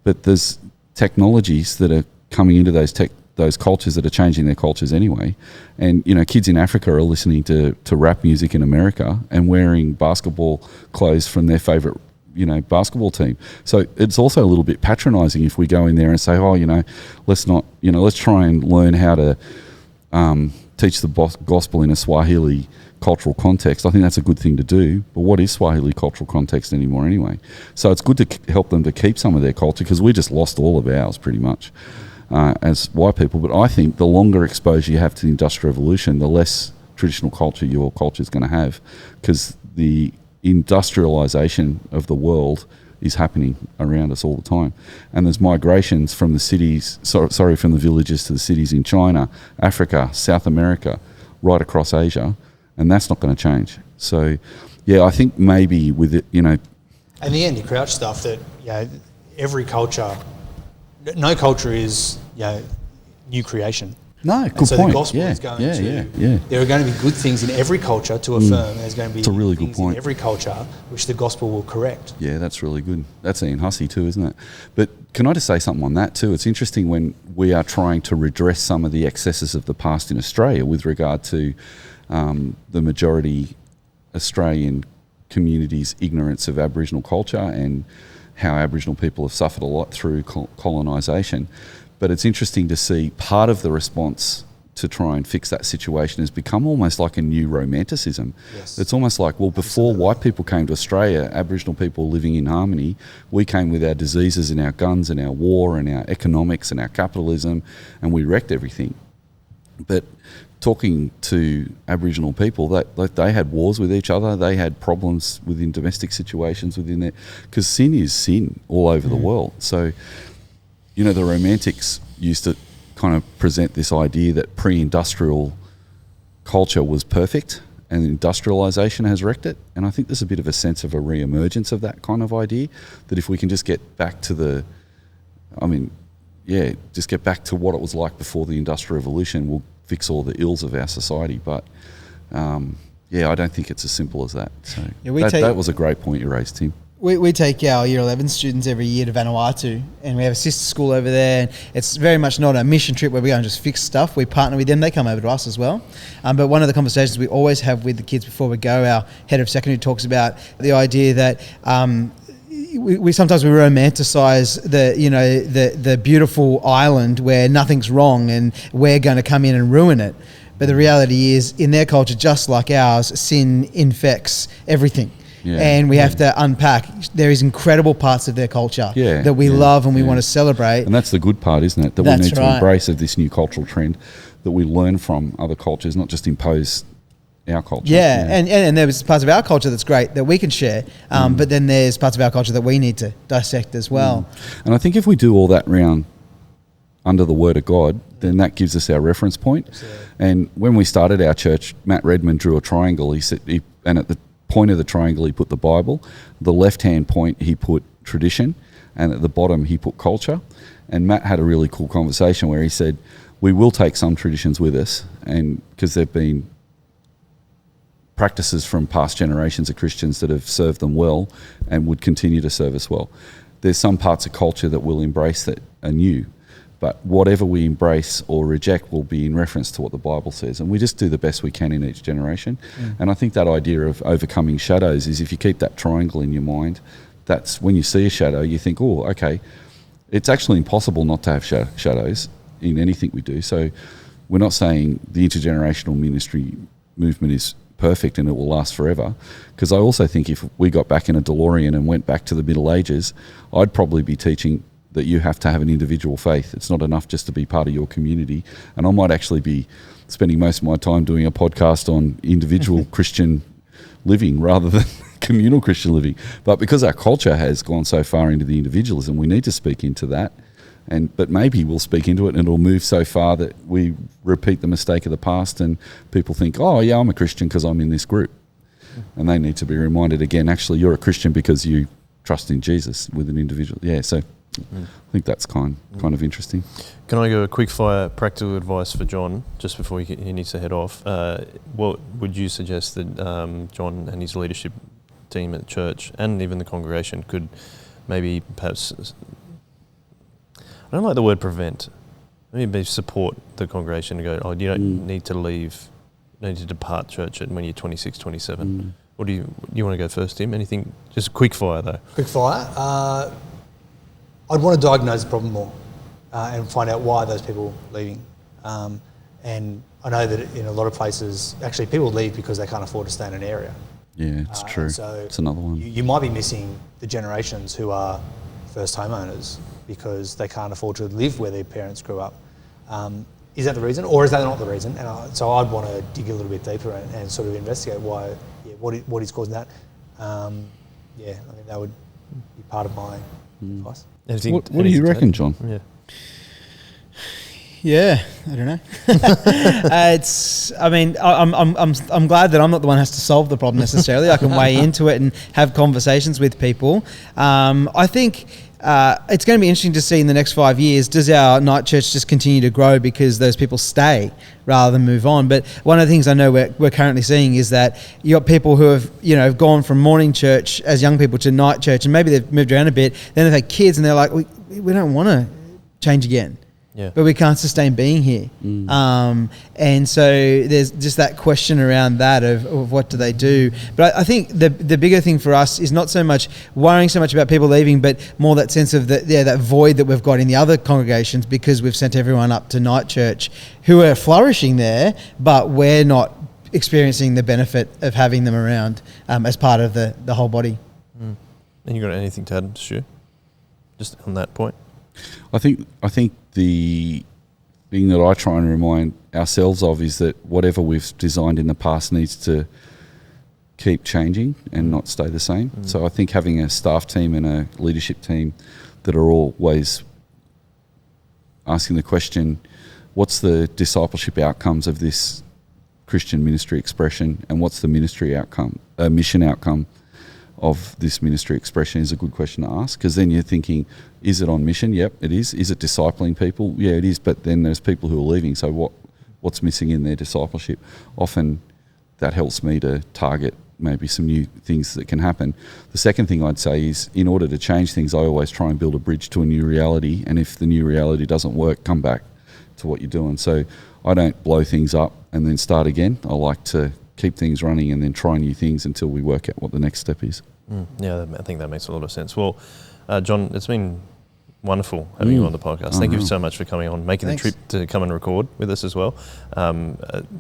but there's technologies that are coming into those cultures that are changing their cultures anyway. And, kids in Africa are listening to rap music in America and wearing basketball clothes from their favourite basketball team. So it's also a little bit patronising if we go in there and say, let's try and learn how to teach the gospel in a Swahili cultural context. I think that's a good thing to do, but what is Swahili cultural context anymore anyway? So it's good to help them to keep some of their culture, because we just lost all of ours pretty much as white people. But I think the longer exposure you have to the Industrial Revolution, the less traditional culture your culture is going to have, because the industrialization of the world is happening around us all the time, and there's migrations from the cities, from the villages to the cities in China, Africa, South America, right across Asia, and that's not going to change. So, I think maybe with it, In the end, you crouch stuff that every culture, no culture is new creation. No, good so point. The gospel is going to... There are going to be good things in every culture to affirm. There's going to be really things in every culture which the gospel will correct. Yeah, that's really good. That's Ian Hussey too, isn't it? But can I just say something on that too? It's interesting when we are trying to redress some of the excesses of the past in Australia with regard to the majority Australian community's ignorance of Aboriginal culture and how Aboriginal people have suffered a lot through colonisation. But it's interesting to see part of the response to try and fix that situation has become almost like a new romanticism. Yes. It's almost like, well, before Absolutely. white people came to Australia, Aboriginal people living in harmony, we came with our diseases and our guns and our war and our economics and our capitalism, and we wrecked everything. But talking to Aboriginal people, that they had wars with each other, they had problems within domestic situations within there, because sin is sin all over the world. So, you know, the Romantics used to kind of present this idea that pre-industrial culture was perfect and industrialisation has wrecked it. And I think there's a bit of a sense of a re-emergence of that kind of idea, that if we can just get back to just get back to what it was like before the Industrial Revolution, we'll fix all the ills of our society. But I don't think it's as simple as that. So that was a great point you raised, Tim. We take our Year 11 students every year to Vanuatu, and we have a sister school over there. And it's very much not a mission trip where we go and just fix stuff. We partner with them. They come over to us as well. But one of the conversations we always have with the kids before we go, our head of secondary talks about the idea that we sometimes romanticize the beautiful island where nothing's wrong and we're going to come in and ruin it. But the reality is, in their culture, just like ours, sin infects everything. Yeah, and we have to unpack. There is incredible parts of their culture that we love and we want to celebrate. And that's the good part, isn't it? That we need to embrace of this new cultural trend, that we learn from other cultures, not just impose our culture. And there's parts of our culture that's great that we can share, but then there's parts of our culture that we need to dissect as well. And I think if we do all that round under the Word of God, then that gives us our reference point. Absolutely. And when we started our church, Matt Redmond drew a triangle. He said, and at the point of the triangle he put the Bible, the left-hand point he put tradition, and at the bottom he put culture. And Matt had a really cool conversation where he said, we will take some traditions with us, and because they've been practices from past generations of Christians that have served them well and would continue to serve us well. There's some parts of culture that we'll embrace that are new, but whatever we embrace or reject will be in reference to what the Bible says, and we just do the best we can in each generation. And I think that idea of overcoming shadows is, if you keep that triangle in your mind, that's when you see a shadow, you think, oh, okay, it's actually impossible not to have shadows in anything we do. So we're not saying the intergenerational ministry movement is perfect and it will last forever, because I also think if we got back in a DeLorean and went back to the Middle Ages, I'd probably be teaching that you have to have an individual faith. It's not enough just to be part of your community. And I might actually be spending most of my time doing a podcast on individual Christian living rather than communal Christian living. But because our culture has gone so far into the individualism, we need to speak into that. But maybe we'll speak into it and it'll move so far that we repeat the mistake of the past and people think, oh yeah, I'm a Christian because I'm in this group. And they need to be reminded again, actually you're a Christian because you trust in Jesus with an individual. Yeah, so I think that's kind of interesting. Can I go a quick fire practical advice for John just before he needs to head off? What would you suggest that John and his leadership team at church and even the congregation could maybe perhaps, I don't like the word prevent, maybe support the congregation and go, oh, you don't need to leave, you need to depart church when you're 26, 27. What do you want to go first, Tim? Anything, just quick fire though. Quick fire. I'd want to diagnose the problem more and find out why those people are leaving. And I know that in a lot of places, actually people leave because they can't afford to stay in an area. Yeah, it's true. So it's another one. You might be missing the generations who are first homeowners because they can't afford to live where their parents grew up. Is that the reason, or is that not the reason? And so I'd want to dig a little bit deeper and sort of investigate why, what is causing that. I think that would be part of my advice. What do you reckon, John? Yeah, I don't know. I'm glad that I'm not the one who has to solve the problem necessarily. I can weigh into it and have conversations with people. I think it's going to be interesting to see in the next 5 years, does our night church just continue to grow because those people stay rather than move on? But one of the things I know we're currently seeing is that you got people who have gone from morning church as young people to night church, and maybe they've moved around a bit, then they've had kids and they're like, we don't want to change again. Yeah. but we can't sustain being here. And so there's just that question around that of what do they do. But I think the bigger thing for us is not so much worrying so much about people leaving, but more that sense of that void that we've got in the other congregations, because we've sent everyone up to night church who are flourishing there, but we're not experiencing the benefit of having them around as part of the whole body. And you got anything to add, Stu? Just on that point? I think the thing that I try and remind ourselves of is that whatever we've designed in the past needs to keep changing and not stay the same. So I think having a staff team and a leadership team that are always asking the question, what's the discipleship outcomes of this Christian ministry expression, and what's the ministry outcome, mission outcome of this ministry expression, is a good question to ask, because then you're thinking, is it on mission? Yep, it is. Is it discipling people? Yeah, it is. But then there's people who are leaving, so what's missing in their discipleship? Often that helps me to target maybe some new things that can happen. The second thing I'd say is, in order to change things, I always try and build a bridge to a new reality, and if the new reality doesn't work, come back to what you're doing. So I don't blow things up and then start again. I like to keep things running and then try new things until we work out what the next step is. Yeah, I think that makes a lot of sense. Well, John, it's been wonderful having you on the podcast. Thank you so much for coming on, making the trip to come and record with us as well.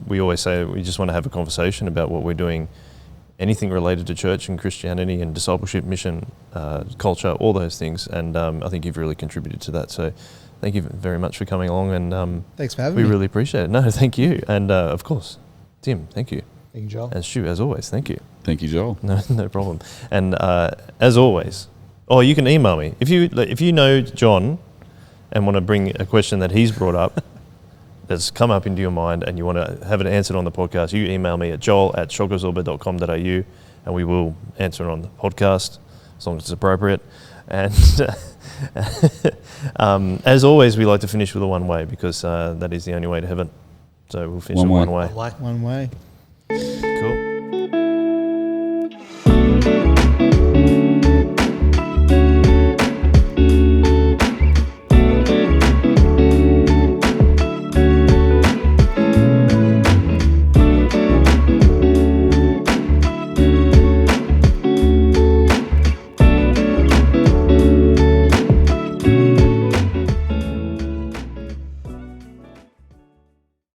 We always say we just want to have a conversation about what we're doing, anything related to church and Christianity and discipleship, mission, culture, all those things. And I think you've really contributed to that. So thank you very much for coming along. And thanks for having me. We really appreciate it. No, thank you. And of course, Tim, thank you. Thank you, Joel. And Stu, as always, thank you. Thank you, Joel. No problem. And as always, you can email me. If you know John and want to bring a question that he's brought up that's come up into your mind and you want to have it answered on the podcast, you email me at joel@shockabsorber.com.au and we will answer it on the podcast as long as it's appropriate. And as always, we like to finish with a one way, because that is the only way to heaven. So we'll finish with one way. One way.